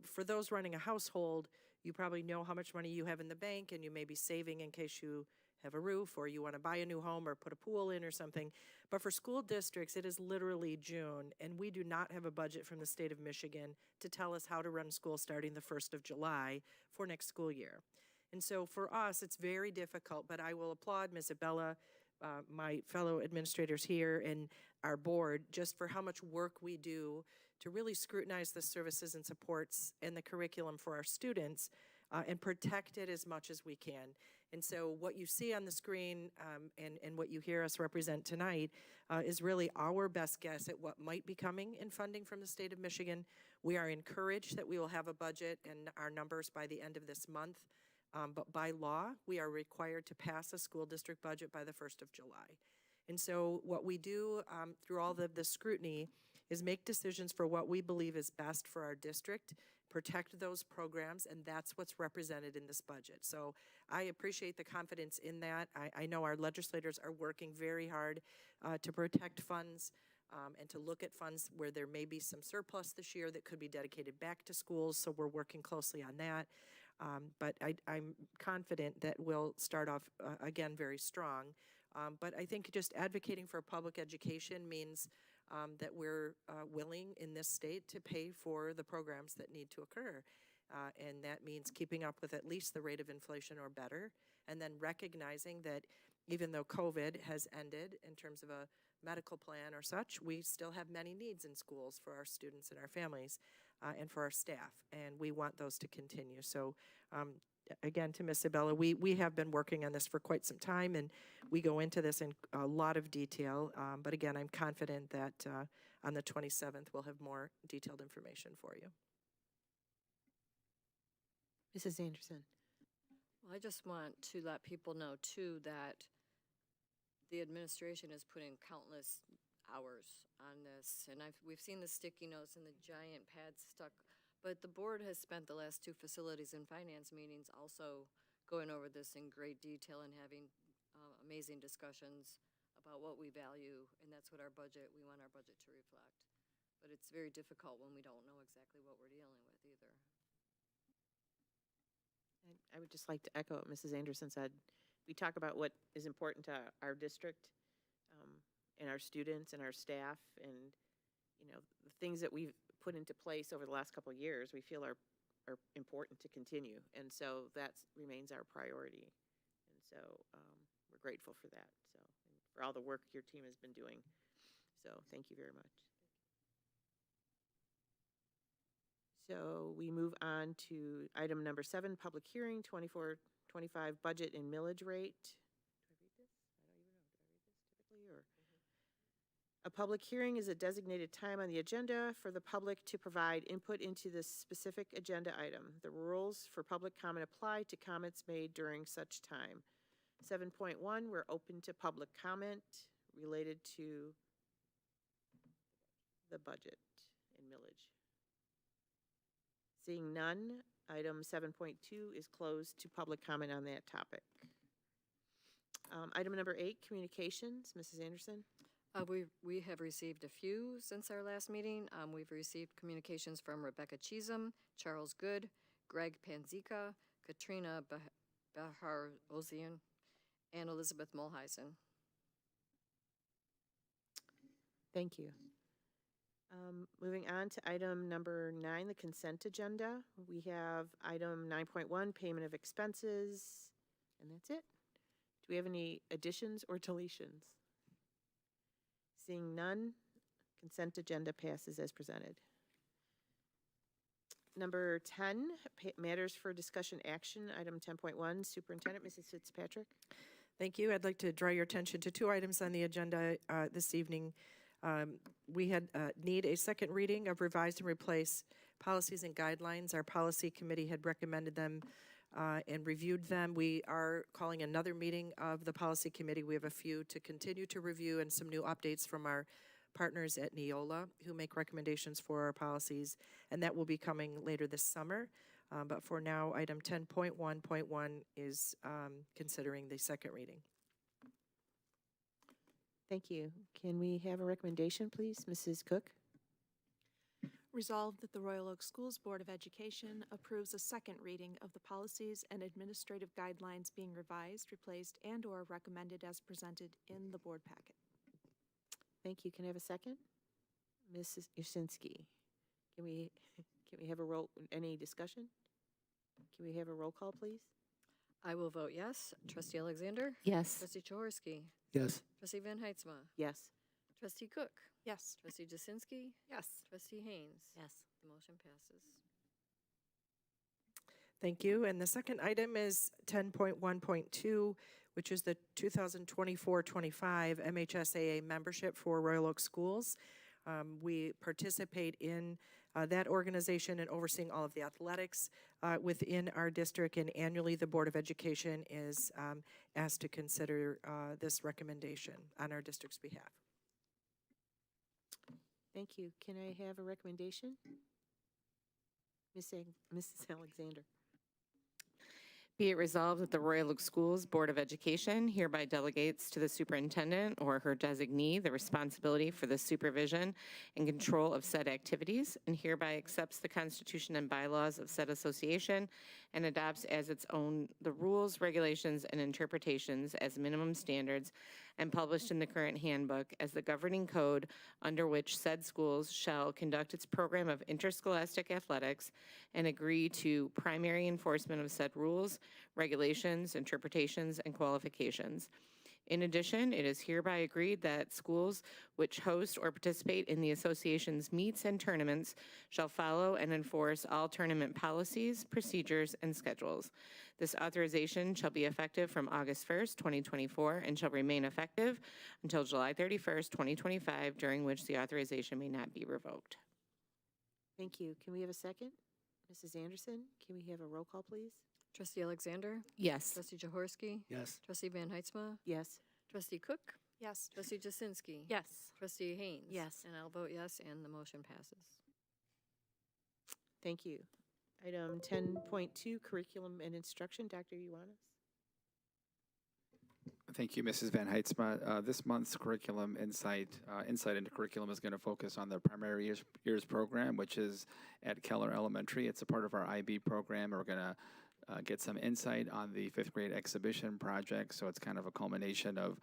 for those running a household, you probably know how much money you have in the bank, and you may be saving in case you have a roof or you want to buy a new home or put a pool in or something. But for school districts, it is literally June, and we do not have a budget from the state of Michigan to tell us how to run school starting the 1st of July for next school year. And so for us, it's very difficult, but I will applaud Ms. Abella, my fellow administrators here, and our board, just for how much work we do to really scrutinize the services and supports and the curriculum for our students and protect it as much as we can. And so what you see on the screen and what you hear us represent tonight is really our best guess at what might be coming in funding from the state of Michigan. We are encouraged that we will have a budget and our numbers by the end of this month. But by law, we are required to pass a school district budget by the 1st of July. And so what we do through all the scrutiny is make decisions for what we believe is best for our district, protect those programs, and that's what's represented in this budget. So I appreciate the confidence in that. I know our legislators are working very hard to protect funds and to look at funds where there may be some surplus this year that could be dedicated back to schools, so we're working closely on that. But I'm confident that we'll start off, again, very strong. But I think just advocating for public education means that we're willing in this state to pay for the programs that need to occur. And that means keeping up with at least the rate of inflation or better, and then recognizing that even though COVID has ended in terms of a medical plan or such, we still have many needs in schools for our students and our families and for our staff, and we want those to continue. So again, to Ms. Sabella, we have been working on this for quite some time, and we go into this in a lot of detail. But again, I'm confident that on the 27th, we'll have more detailed information for you. Mrs. Anderson. Well, I just want to let people know, too, that the administration is putting countless hours on this, and we've seen the sticky notes and the giant pads stuck, but the board has spent the last 2 facilities and finance meetings also going over this in great detail and having amazing discussions about what we value, and that's what we want our budget to reflect. But it's very difficult when we don't know exactly what we're dealing with either. I would just like to echo what Mrs. Anderson said. We talk about what is important to our district and our students and our staff, and the things that we've put into place over the last couple of years we feel are important to continue, and so that remains our priority. And so we're grateful for that, so and for all the work your team has been doing. So thank you very much. So we move on to item number 7, public hearing, 24-25 budget and millage rate. Do I read this? I don't even know. Do I read this typically? Or a public hearing is a designated time on the agenda for the public to provide input into this specific agenda item. The rules for public comment apply to comments made during such time. 7.1, we're open to public comment related to the budget and millage. Seeing none, item 7.2 is closed to public comment on that topic. Item number 8, communications. Mrs. Anderson. We have received a few since our last meeting. We've received communications from Rebecca Cheesem, Charles Good, Greg Panzica, Katrina Bahar-Ozian, and Elizabeth Mulheisen. Thank you. Moving on to item number 9, the consent agenda. We have item 9.1, payment of expenses, and that's it. Do we have any additions or deletions? Seeing none, consent agenda passes as presented. Number 10, matters for discussion action, item 10.1, Superintendent, Mrs. Fitzpatrick. Thank you. I'd like to draw your attention to 2 items on the agenda this evening. We need a second reading of revised and replaced policies and guidelines. Our policy committee had recommended them and reviewed them. We are calling another meeting of the policy committee. We have a few to continue to review and some new updates from our partners at Neola who make recommendations for our policies, and that will be coming later this summer. But for now, item 10.1.1 is considering the second reading. Thank you. Can we have a recommendation, please? Mrs. Cook? Resolved that the Royal Oak Schools Board of Education approves a second reading of the policies and administrative guidelines being revised, replaced, and/or recommended as presented in the board packet. Thank you. Can I have a second? Mrs. Usinski? Can we have any discussion? Can we have a roll call, please? I will vote yes. Trustee Alexander? Yes. Trustee Jaworski? Yes. Trustee Van Heitzma? Yes. Trustee Cook? Yes. Trustee Jasinski? Yes. Trustee Haynes? Yes. The motion passes. Thank you. And the second item is 10.1.2, which is the 2024-25 MHSAA membership for Royal Oak Schools. We participate in that organization and overseeing all of the athletics within our district, and annually the Board of Education is asked to consider this recommendation on our district's behalf. Thank you. Can I have a recommendation? Mrs. Alexander? Be it resolved that the Royal Oak Schools Board of Education hereby delegates to the superintendent or her designee the responsibility for the supervision and control of said activities, and hereby accepts the Constitution and bylaws of said association and adopts as its own the rules, regulations, and interpretations as minimum standards and published in the current handbook as the governing code under which said schools shall conduct its program of interscholastic athletics and agree to primary enforcement of said rules, regulations, interpretations, and qualifications. In addition, it is hereby agreed that schools which host or participate in the association's meets and tournaments shall follow and enforce all tournament policies, procedures, and schedules. This authorization shall be effective from August 1st, 2024, and shall remain effective until July 31st, 2025, during which the authorization may not be revoked. Thank you. Can we have a second? Mrs. Anderson, can we have a roll call, please? Trustee Alexander? Yes. Trustee Jaworski? Yes. Trustee Van Heitzma? Yes. Trustee Cook? Yes. Trustee Jasinski? Yes. Trustee Haynes? Yes. And I'll vote yes, and the motion passes. Thank you. Item 10.2, curriculum and instruction. Dr. Ioannis? Thank you, Mrs. Van Heitzma. This month's curriculum insight into curriculum is going to focus on the primary years program, which is at Keller Elementary. It's a part of our IB program. We're going to get some insight on the 5th grade exhibition project. So it's kind of a culmination of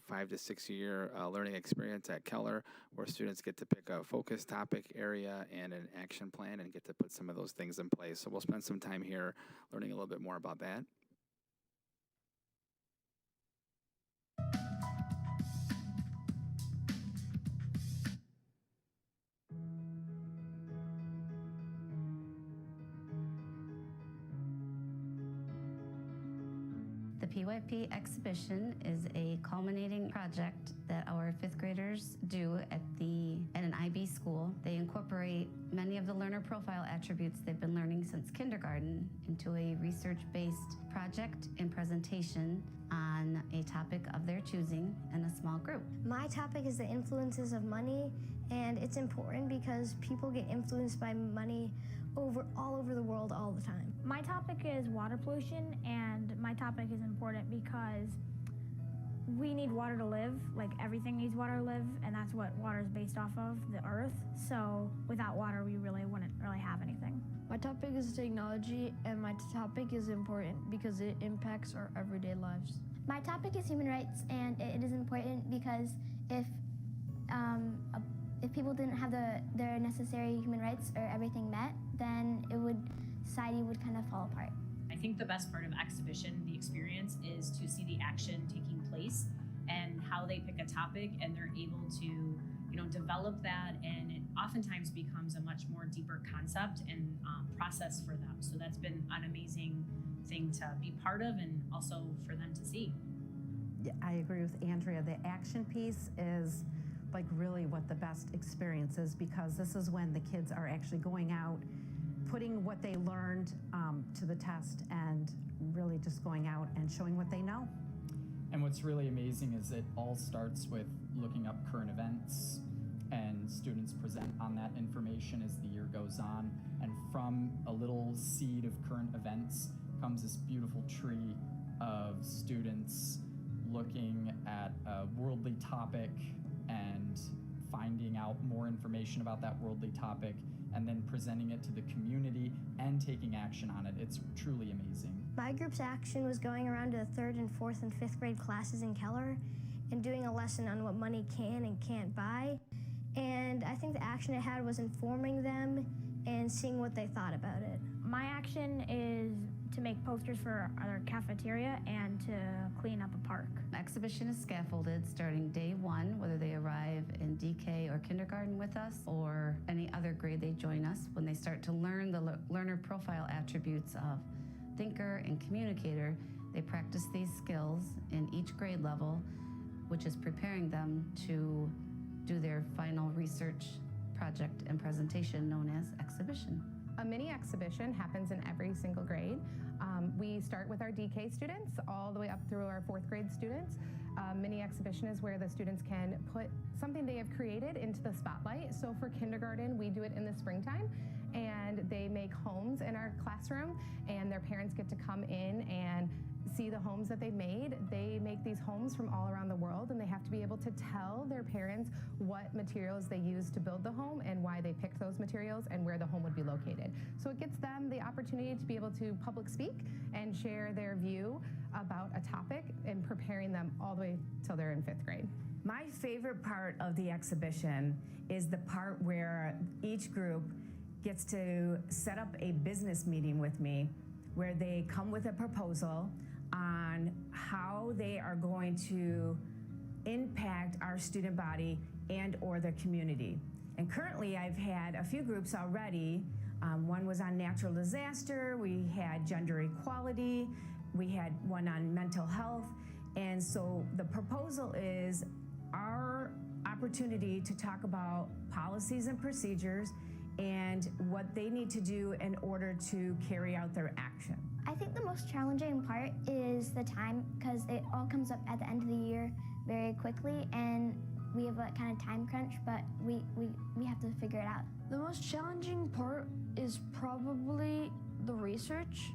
5 to 6 year learning experience at Keller, where students get to pick a focus topic area and an action plan and get to put some of those things in place. So we'll spend some time here learning a little bit more about that. The PYP exhibition is a culminating project that our 5th graders do at an IB school. They incorporate many of the learner profile attributes they've been learning since kindergarten into a research-based project and presentation on a topic of their choosing in a small group. My topic is the influences of money, and it's important because people get influenced by money all over the world all the time. My topic is water pollution, and my topic is important because we need water to live. Like, everything needs water to live, and that's what water is based off of, the earth. So without water, we really wouldn't really have anything. My topic is technology, and my topic is important because it impacts our everyday lives. My topic is human rights, and it is important because if people didn't have their necessary human rights or everything met, then society would kind of fall apart. I think the best part of exhibition, the experience, is to see the action taking place and how they pick a topic and they're able to, develop that, and it oftentimes becomes a much more deeper concept and process for them. So that's been an amazing thing to be part of and also for them to see. Yeah, I agree with Andrea. The action piece is like really what the best experience is, because this is when the kids are actually going out, putting what they learned to the test, and really just going out and showing what they know. And what's really amazing is it all starts with looking up current events and students present on that information as the year goes on. And from a little seed of current events comes this beautiful tree of students looking at a worldly topic and finding out more information about that worldly topic and then presenting it to the community and taking action on it. It's truly amazing. My group's action was going around to the 3rd and 4th and 5th grade classes in Keller and doing a lesson on what money can and can't buy. And I think the action it had was informing them and seeing what they thought about it. My action is to make posters for our cafeteria and to clean up a park. Exhibition is scaffolded starting day one, whether they arrive in DK or kindergarten with us or any other grade they join us. When they start to learn the learner profile attributes of thinker and communicator, they practice these skills in each grade level, which is preparing them to do their final research project and presentation known as exhibition. A mini exhibition happens in every single grade. We start with our DK students all the way up through our 4th grade students. Mini exhibition is where the students can put something they have created into the spotlight. So for kindergarten, we do it in the springtime, and they make homes in our classroom, and their parents get to come in and see the homes that they made. They make these homes from all around the world, and they have to be able to tell their parents what materials they used to build the home and why they picked those materials and where the home would be located. So it gets them the opportunity to be able to public speak and share their view about a topic and preparing them all the way till they're in 5th grade. My favorite part of the exhibition is the part where each group gets to set up a business meeting with me where they come with a proposal on how they are going to impact our student body and or the community. And currently I've had a few groups already. One was on natural disaster, we had gender equality, we had one on mental health. And so the proposal is our opportunity to talk about policies and procedures and what they need to do in order to carry out their action. I think the most challenging part is the time, because it all comes up at the end of the year very quickly, and we have a kind of time crunch, but we have to figure it out. The most challenging part is probably the research,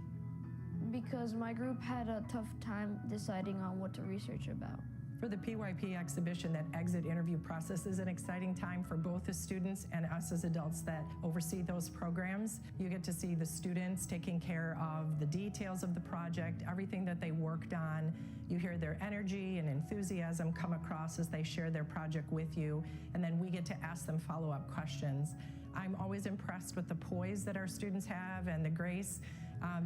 because my group had a tough time deciding on what to research about. For the PYP exhibition, that exit interview process is an exciting time for both the students and us as adults that oversee those programs. You get to see the students taking care of the details of the project, everything that they worked on. You hear their energy and enthusiasm come across as they share their project with you, and then we get to ask them follow-up questions. I'm always impressed with the poise that our students have and the grace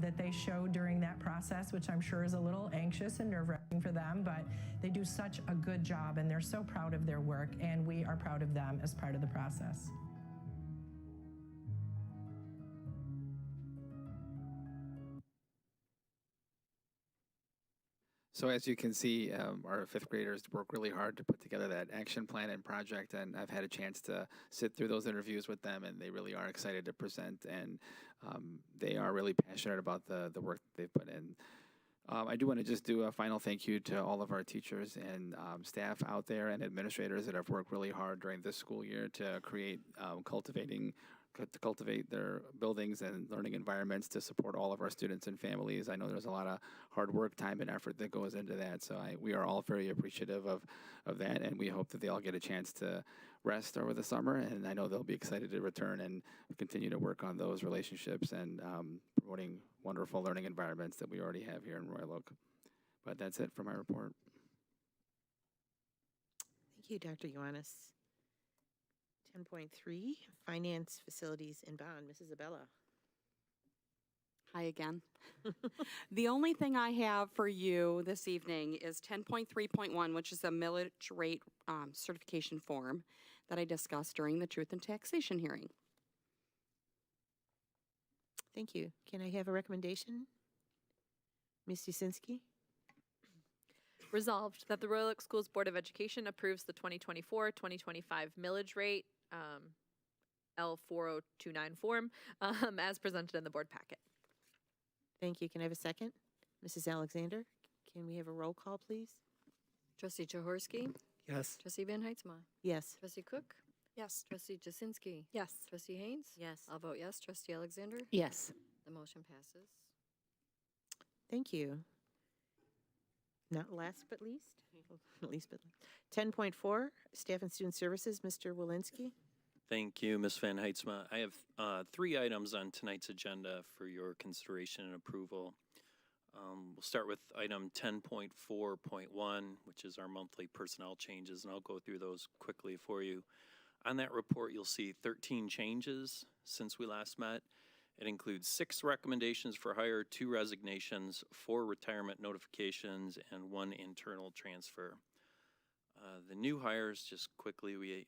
that they show during that process, which I'm sure is a little anxious and nerve-wracking for them, but they do such a good job and they're so proud of their work, and we are proud of them as part of the process. So as you can see, our 5th graders work really hard to put together that action plan and project, and I've had a chance to sit through those interviews with them, and they really are excited to present, and they are really passionate about the work that they've put in. I do want to just do a final thank you to all of our teachers and staff out there and administrators that have worked really hard during this school year to create cultivate their buildings and learning environments to support all of our students and families. I know there's a lot of hard work, time, and effort that goes into that, so we are all very appreciative of that, and we hope that they all get a chance to rest over the summer, and I know they'll be excited to return and continue to work on those relationships and promoting wonderful learning environments that we already have here in Royal Oak. But that's it for my report. Thank you, Dr. Ioannis. 10.3, Finance, Facilities, and Bond. Mrs. Abella. Hi again. The only thing I have for you this evening is 10.3.1, which is a millage rate certification form that I discussed during the Truth and Taxation hearing. Thank you. Can I have a recommendation? Ms. Usinski? Resolved that the Royal Oak Schools Board of Education approves the 2024-2025 millage rate, L4029 form, as presented in the board packet. Thank you. Can I have a second? Mrs. Alexander, can we have a roll call, please? Trustee Jaworski? Yes. Trustee Van Heitzma? Yes. Trustee Cook? Yes. Trustee Jasinski? Yes. Trustee Haynes? Yes. I'll vote yes. Trustee Alexander? Yes. The motion passes. Thank you. Not last but least, least but 10.4, Staff and Student Services, Mr. Walensky. Thank you, Ms. Van Heitzma. I have 3 items on tonight's agenda for your consideration and approval. We'll start with item 10.4.1, which is our monthly personnel changes, and I'll go through those quickly for you. On that report, you'll see 13 changes since we last met. It includes 6 recommendations for hire, 2 resignations, 4 retirement notifications, and 1 internal transfer. The new hires, just quickly, which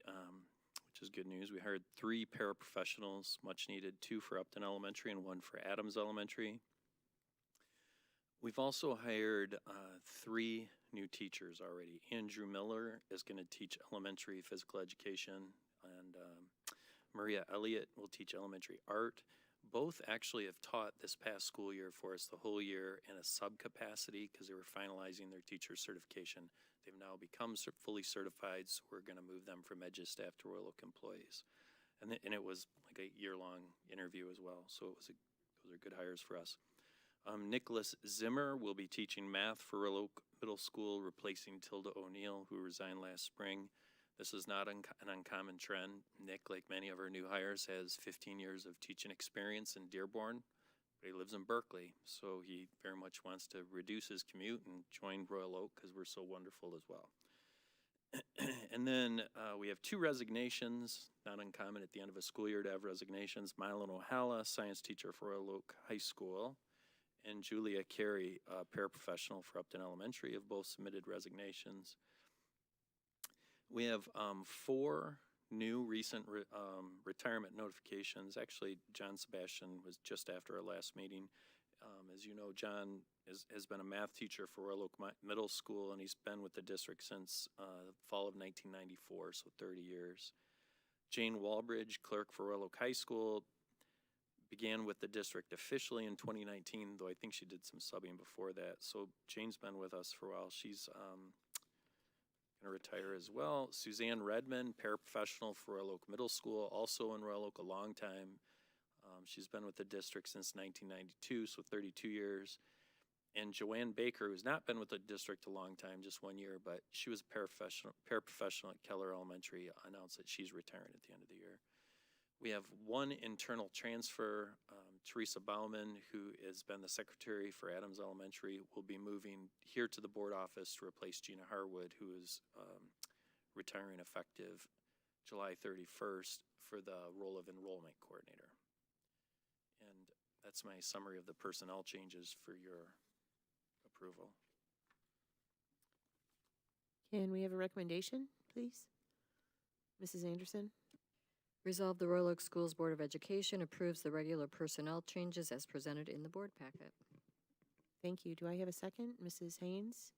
is good news, we hired 3 paraprofessionals, much needed, 2 for Upton Elementary and 1 for Adams Elementary. We've also hired 3 new teachers already. Andrew Miller is going to teach elementary physical education, and Maria Elliott will teach elementary art. Both actually have taught this past school year for us the whole year in a subcapacity because they were finalizing their teacher certification. They've now become fully certified, so we're going to move them from EDGE staff to Royal Oak employees. And it was like a year-long interview as well, so those are good hires for us. Nicholas Zimmer will be teaching math for Royal Oak Middle School, replacing Tilda O'Neill, who resigned last spring. This is not an uncommon trend. Nick, like many of our new hires, has 15 years of teaching experience in Dearborn, but he lives in Berkeley, so he very much wants to reduce his commute and join Royal Oak because we're so wonderful as well. And then we have 2 resignations, not uncommon at the end of a school year to have resignations. Mylon O'Hala, science teacher for Royal Oak High School, and Julia Carey, paraprofessional for Upton Elementary, have both submitted resignations. We have 4 new recent retirement notifications. Actually, John Sebastian was just after our last meeting. As you know, John has been a math teacher for Royal Oak Middle School, and he's been with the district since the fall of 1994, so 30 years. Jane Walbridge, clerk for Royal Oak High School, began with the district officially in 2019, though I think she did some subbing before that. So Jane's been with us for a while. She's going to retire as well. Suzanne Redmond, paraprofessional for Royal Oak Middle School, also in Royal Oak a long time. She's been with the district since 1992, so 32 years. And Joanne Baker, who's not been with the district a long time, just 1 year, but she was a paraprofessional at Keller Elementary, announced that she's retiring at the end of the year. We have 1 internal transfer. Teresa Bauman, who has been the secretary for Adams Elementary, will be moving here to the board office to replace Gina Harwood, who is retiring effective July 31st for the role of enrollment coordinator. And that's my summary of the personnel changes for your approval. Can we have a recommendation, please? Mrs. Anderson? Resolve the Royal Oak Schools Board of Education approves the regular personnel changes as presented in the board packet. Thank you. Do I have a second? Mrs. Haynes?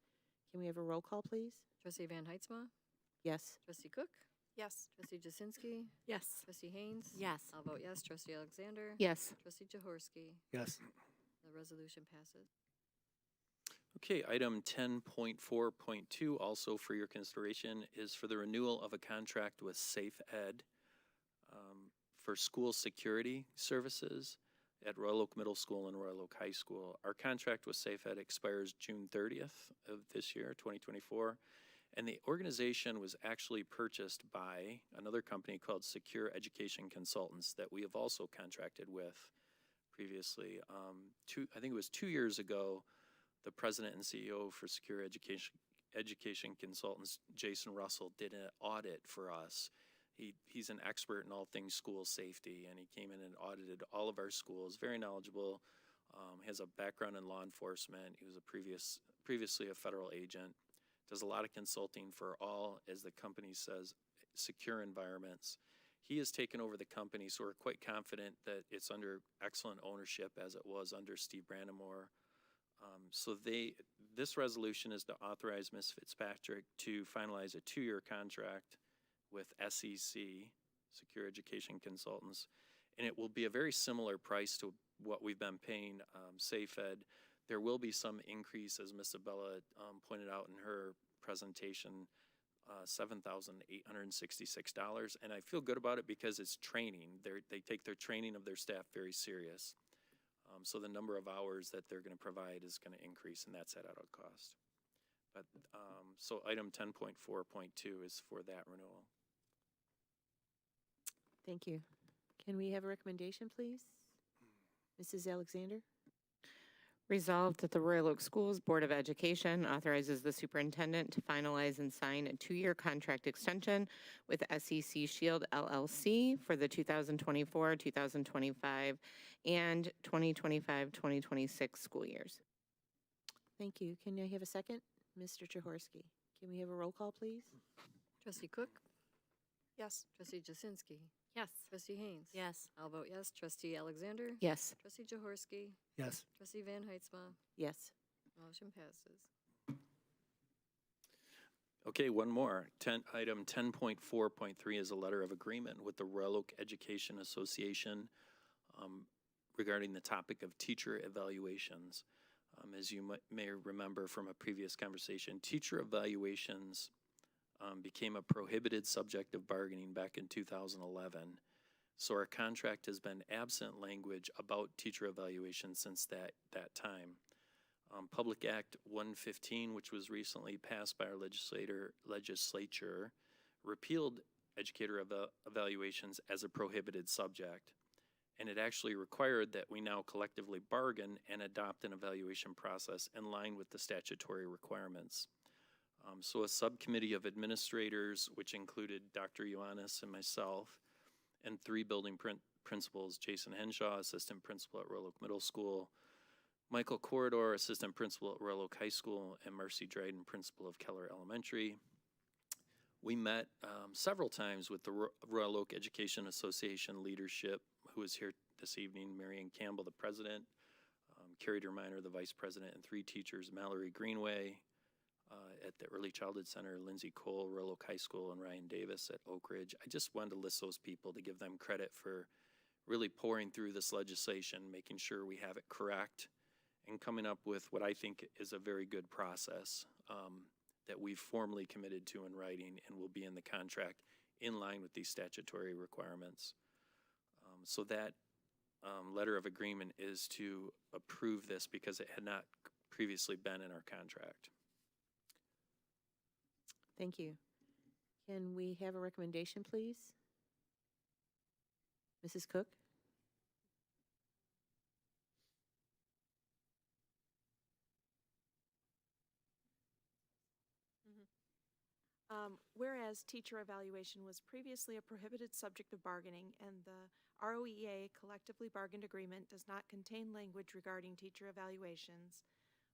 Can we have a roll call, please? Trustee Van Heitzma? Yes. Trustee Cook? Yes. Trustee Jasinski? Yes. Trustee Haynes? Yes. I'll vote yes. Trustee Alexander? Yes. Trustee Jaworski? Yes. The resolution passes. Okay, item 10.4.2, also for your consideration, is for the renewal of a contract with Safe Ed for school security services at Royal Oak Middle School and Royal Oak High School. Our contract with Safe Ed expires June 30th of this year, 2024, and the organization was actually purchased by another company called Secure Education Consultants that we have also contracted with previously. I think it was 2 years ago, the president and CEO for Secure Education Consultants, Jason Russell, did an audit for us. He's an expert in all things school safety, and he came in and audited all of our schools. Very knowledgeable, has a background in law enforcement. He was previously a federal agent. Does a lot of consulting for all, as the company says, secure environments. He has taken over the company, so we're quite confident that it's under excellent ownership as it was under Steve Brandamore. This resolution is to authorize Ms. Fitzpatrick to finalize a 2-year contract with SEC, Secure Education Consultants, and it will be a very similar price to what we've been paying Safe Ed. There will be some increase, as Ms. Abella pointed out in her presentation. $7,866. And I feel good about it because it's training. They take their training of their staff very serious. So the number of hours that they're going to provide is going to increase, and that's at out of cost. But, so item 10.4.2 is for that renewal. Thank you. Can we have a recommendation, please? Mrs. Alexander? Resolved that the Royal Oak Schools Board of Education authorizes the superintendent to finalize and sign a 2-year contract extension with SEC Shield LLC for the 2024, 2025, and 2025-2026 school years. Thank you. Can I have a second? Mr. Jaworski. Can we have a roll call, please? Trustee Cook? Yes. Trustee Jasinski? Yes. Trustee Haynes? Yes. I'll vote yes. Trustee Alexander? Yes. Trustee Jaworski? Yes. Trustee Van Heitzma? Yes. Motion passes. Okay, one more. Item 10.4.3 is a letter of agreement with the Royal Oak Education Association regarding the topic of teacher evaluations. As you may remember from a previous conversation, teacher evaluations became a prohibited subject of bargaining back in 2011. So our contract has been absent language about teacher evaluation since that time. Public Act 115, which was recently passed by our legislature, repealed educator evaluations as a prohibited subject. And it actually required that we now collectively bargain and adopt an evaluation process in line with the statutory requirements. So a subcommittee of administrators, which included Dr. Ioannis and myself, and 3 building principals, Jason Henshaw, assistant principal at Royal Oak Middle School, Michael Corridor, assistant principal at Royal Oak High School, and Marcy Dryden, principal of Keller Elementary. We met several times with the Royal Oak Education Association leadership, who is here this evening, Marianne Campbell, the president, Carrie Derminer, the vice president, and 3 teachers, Mallory Greenway at the Early Childhood Center, Lindsay Cole, Royal Oak High School, and Ryan Davis at Oak Ridge. I just wanted to list those people to give them credit for really pouring through this legislation, making sure we have it correct, and coming up with what I think is a very good process that we've formally committed to in writing and will be in the contract in line with these statutory requirements. So that letter of agreement is to approve this because it had not previously been in our contract. Thank you. Can we have a recommendation, please? Mrs. Cook? Whereas teacher evaluation was previously a prohibited subject of bargaining and the ROEA collectively bargained agreement does not contain language regarding teacher evaluations,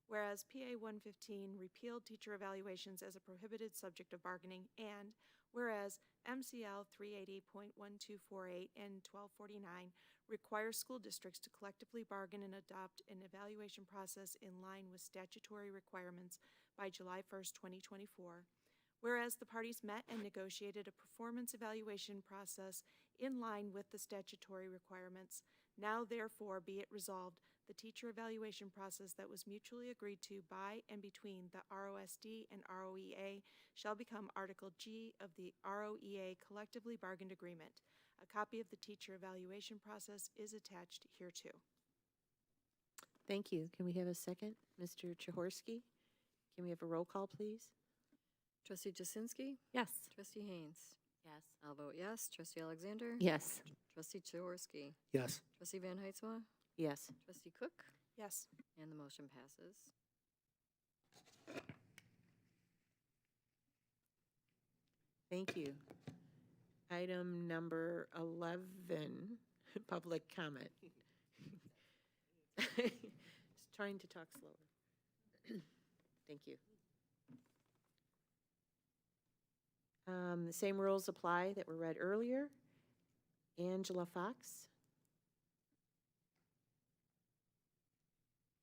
whereas PA 115 repealed teacher evaluations as a prohibited subject of bargaining, and whereas MCL 380.1248 and 1249 require school districts to collectively bargain and adopt an evaluation process in line with statutory requirements by July 1st, 2024. Whereas the parties met and negotiated a performance evaluation process in line with the statutory requirements, now therefore be it resolved, the teacher evaluation process that was mutually agreed to by and between the ROSD and ROEA shall become Article G of the ROEA collectively bargained agreement. A copy of the teacher evaluation process is attached hereto. Thank you. Can we have a second? Mr. Jaworski? Can we have a roll call, please? Trustee Jasinski? Yes. Trustee Haynes? Yes. I'll vote yes. Trustee Alexander? Yes. Trustee Jaworski? Yes. Trustee Van Heitzma? Yes. Trustee Cook? Yes. And the motion passes. Thank you. Item number 11, public comment. Just trying to talk slower. Thank you. The same rules apply that were read earlier. Angela Fox.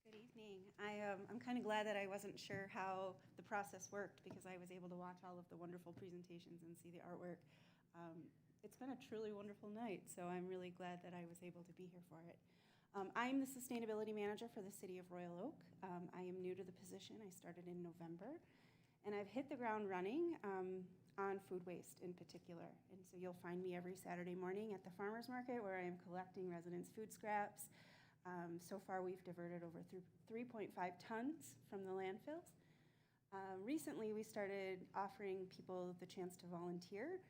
Good evening. I'm kind of glad that I wasn't sure how the process worked because I was able to watch all of the wonderful presentations and see the artwork. It's been a truly wonderful night, so I'm really glad that I was able to be here for it. I'm the Sustainability Manager for the City of Royal Oak. I am new to the position. I started in November, and I've hit the ground running. food waste in particular. And so you'll find me every Saturday morning at the farmer's market where I am collecting residents' food scraps. So far, we've diverted over 3.5 tons from the landfills. Recently, we started offering people the chance to volunteer,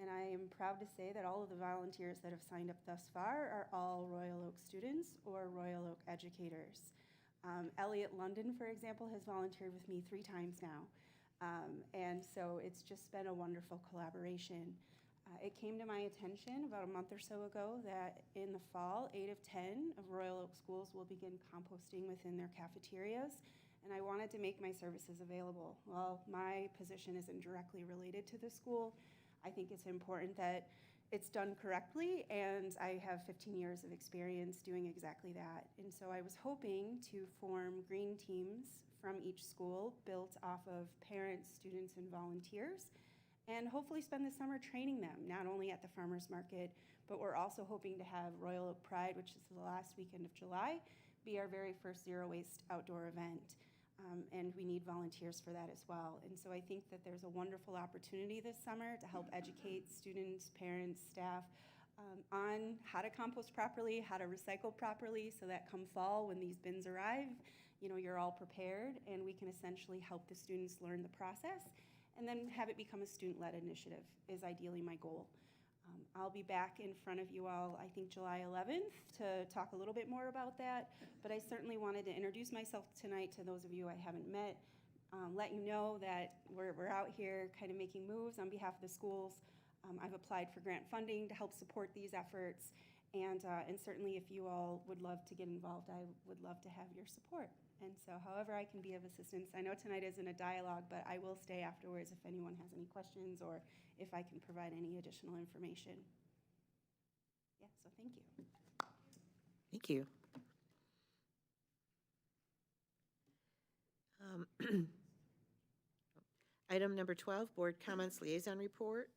and I am proud to say that all of the volunteers that have signed up thus far are all Royal Oak students or Royal Oak educators. Elliot London, for example, has volunteered with me 3 times now, and so it's just been a wonderful collaboration. It came to my attention about a month or so ago that in the fall, 8 of 10 of Royal Oak schools will begin composting within their cafeterias, and I wanted to make my services available. While my position isn't directly related to the school, I think it's important that it's done correctly, and I have 15 years of experience doing exactly that. And so I was hoping to form green teams from each school built off of parents, students, and volunteers, and hopefully spend the summer training them, not only at the farmer's market, but we're also hoping to have Royal Oak Pride, which is the last weekend of July, be our very first zero waste outdoor event. And we need volunteers for that as well. And so I think that there's a wonderful opportunity this summer to help educate students, parents, staff on how to compost properly, how to recycle properly, so that come fall when these bins arrive, you know, you're all prepared, and we can essentially help the students learn the process and then have it become a student-led initiative is ideally my goal. I'll be back in front of you all, I think, July 11th to talk a little bit more about that, but I certainly wanted to introduce myself tonight to those of you I haven't met, let you know that we're out here kind of making moves on behalf of the schools. I've applied for grant funding to help support these efforts, and certainly if you all would love to get involved, I would love to have your support. And so however I can be of assistance, I know tonight isn't a dialogue, but I will stay afterwards if anyone has any questions or if I can provide any additional information. Yeah, so thank you. Thank you. Item number 12, Board Comments Liaison Report.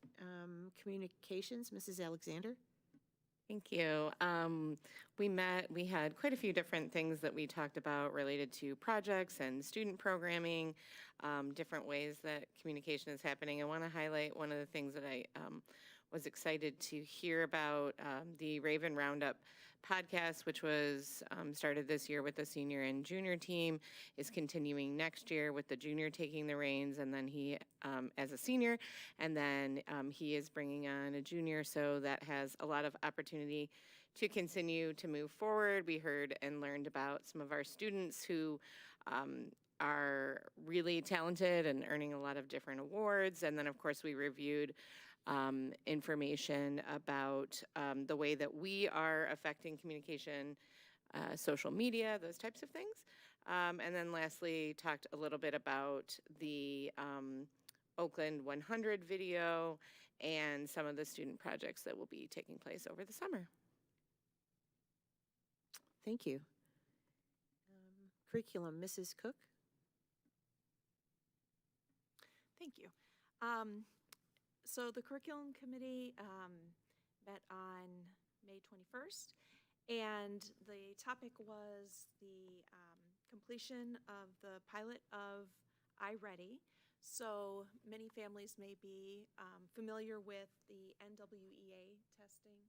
Communications, Mrs. Alexander. Thank you. We had quite a few different things that we talked about related to projects and student programming, different ways that communication is happening. I want to highlight one of the things that I was excited to hear about, the Raven Roundup podcast, which was started this year with the senior and junior team, is continuing next year with the junior taking the reins, and then he as a senior, and then he is bringing on a junior, so that has a lot of opportunity to continue to move forward. We heard and learned about some of our students who are really talented and earning a lot of different awards, and then of course we reviewed information about the way that we are affecting communication, social media, those types of things. And then lastly, talked a little bit about the Oakland 100 video and some of the student projects that will be taking place over the summer. Thank you. Curriculum, Mrs. Cook. Thank you. So the curriculum committee met on May 21st, and the topic was the completion of the pilot of iReady. So many families may be familiar with the NWEA testing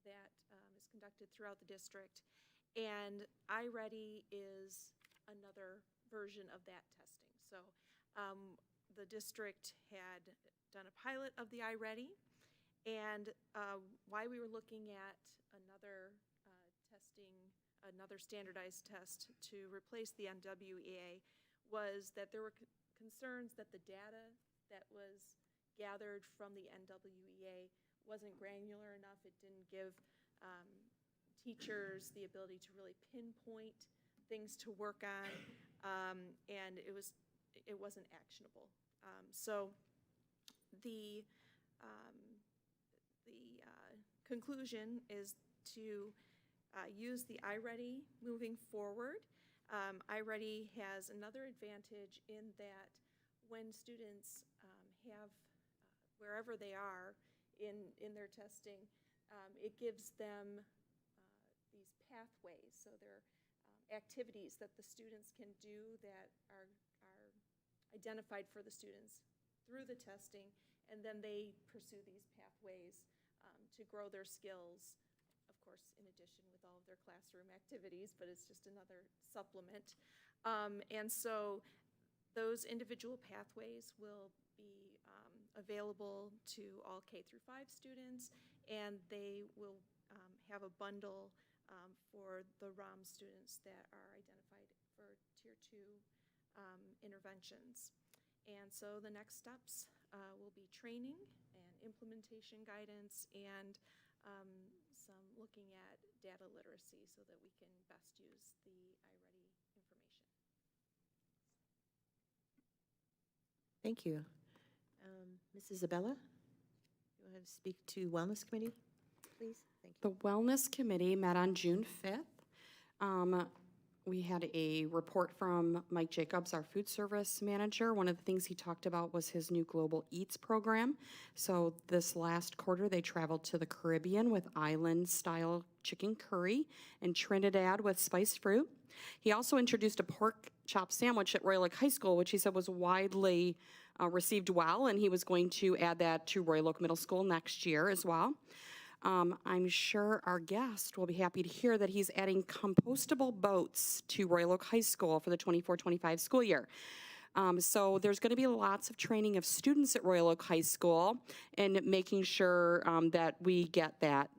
that is conducted throughout the district, and iReady is another version of that testing. So the district had done a pilot of the iReady, and why we were looking at another another standardized test to replace the NWEA was that there were concerns that the data that was gathered from the NWEA wasn't granular enough. It didn't give teachers the ability to really pinpoint things to work on, and it wasn't actionable. So the conclusion is to use the iReady moving forward. iReady has another advantage in that when students have, wherever they are in their testing, it gives them these pathways. So there are activities that the students can do that are identified for the students through the testing, and then they pursue these pathways to grow their skills, of course, in addition with all of their classroom activities, but it's just another supplement. And so those individual pathways will be available to all K through 5 students, and they will have a bundle for the ROM students that are identified for Tier 2 interventions. And so the next steps will be training and implementation guidance and some looking at data literacy so that we can best use the iReady information. Thank you. Mrs. Abella, you want to speak to Wellness Committee, please? Thank you. The Wellness Committee met on June 5th. We had a report from Mike Jacobs, our food service manager. One of the things he talked about was his new Global Eats program. So this last quarter, they traveled to the Caribbean with island-style chicken curry and Trinidad with spiced fruit. He also introduced a pork chop sandwich at Royal Oak High School, which he said was widely received well, and he was going to add that to Royal Oak Middle School next year as well. I'm sure our guest will be happy to hear that he's adding compostable boats to Royal Oak High School for the 24-25 school year. So there's going to be lots of training of students at Royal Oak High School and making sure that we get that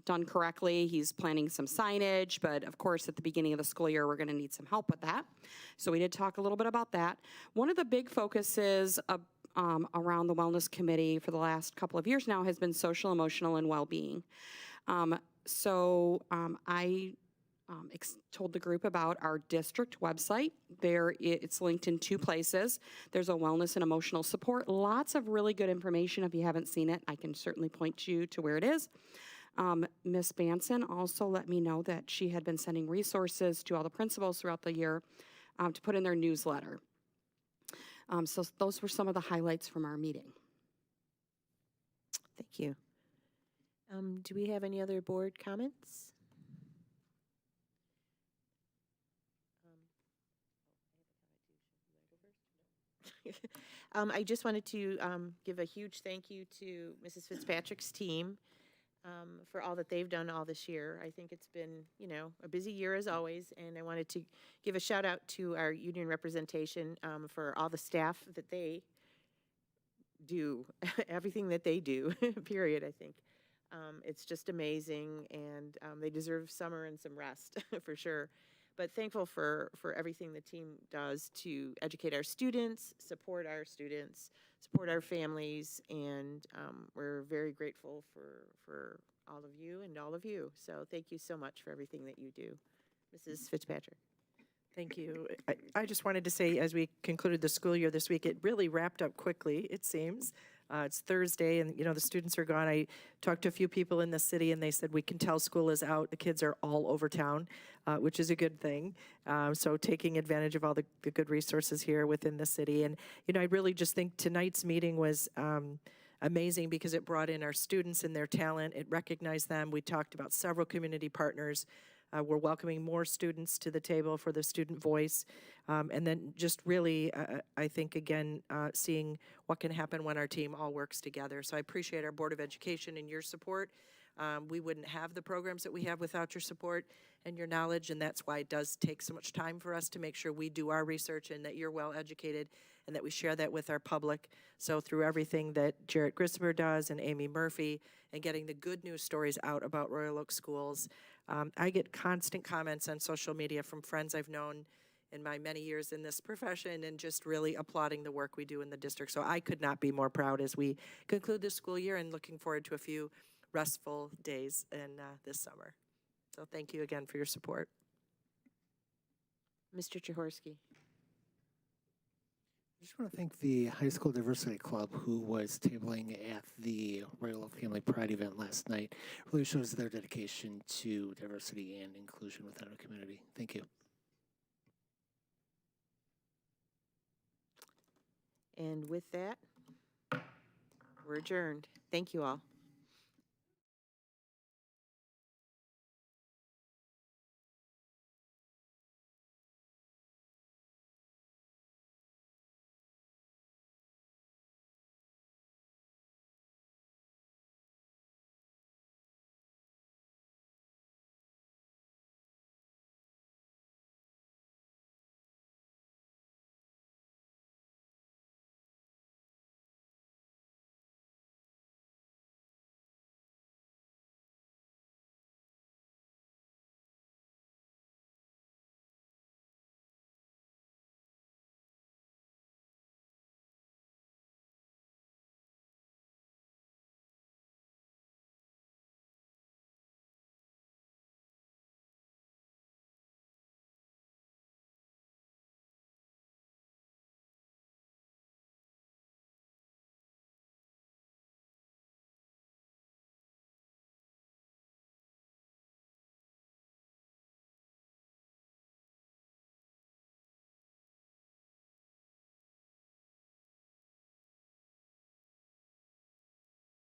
done correctly. He's planning some signage, but of course at the beginning of the school year we're going to need some help with that. So we did talk a little bit about that. One of the big focuses around the Wellness Committee for the last couple of years now has been social, emotional, and well-being. I told the group about our district website. It's linked in 2 places. There's a wellness and emotional support. Lots of really good information. If you haven't seen it, I can certainly point you to where it is. Ms. Banson also let me know that she had been sending resources to all the principals throughout the year to put in their newsletter. So those were some of the highlights from our meeting. Thank you. Do we have any other board comments? I just wanted to give a huge thank you to Mrs. Fitzpatrick's team for all that they've done all this year. I think it's been, a busy year as always, and I wanted to give a shout out to our union representation for all the staff that they do, everything that they do, period, I think. It's just amazing, and they deserve summer and some rest for sure. But thankful for everything the team does to educate our students, support our families, and we're very grateful for all of you and all of you. So thank you so much for everything that you do. Mrs. Fitzpatrick. Thank you. I just wanted to say, as we concluded the school year this week, it really wrapped up quickly, it seems. It's Thursday, and the students are gone. I talked to a few people in the city, and they said we can tell school is out. The kids are all over town, which is a good thing. So taking advantage of all the good resources here within the city. And I really just think tonight's meeting was amazing because it brought in our students and their talent. It recognized them. We talked about several community partners. We're welcoming more students to the table for the student voice. And then just really, I think, again, seeing what can happen when our team all works together. So I appreciate our Board of Education and your support. We wouldn't have the programs that we have without your support and your knowledge, and that's why it does take so much time for us to make sure we do our research and that you're well educated and that we share that with our public. So through everything that Jarrett Grismer does and Amy Murphy and getting the good news stories out about Royal Oak schools, I get constant comments on social media from friends I've known in my many years in this profession and just really applauding the work we do in the district. So I could not be more proud as we conclude this school year and looking forward to a few restful days in this summer. So thank you again for your support. Mr. Jaworski. I just want to thank the High School Diversity Club, who was tabling at the Royal Oak Family Pride event last night. Really shows their dedication to diversity and inclusion within our community. Thank you. And with that, we're adjourned. Thank you all.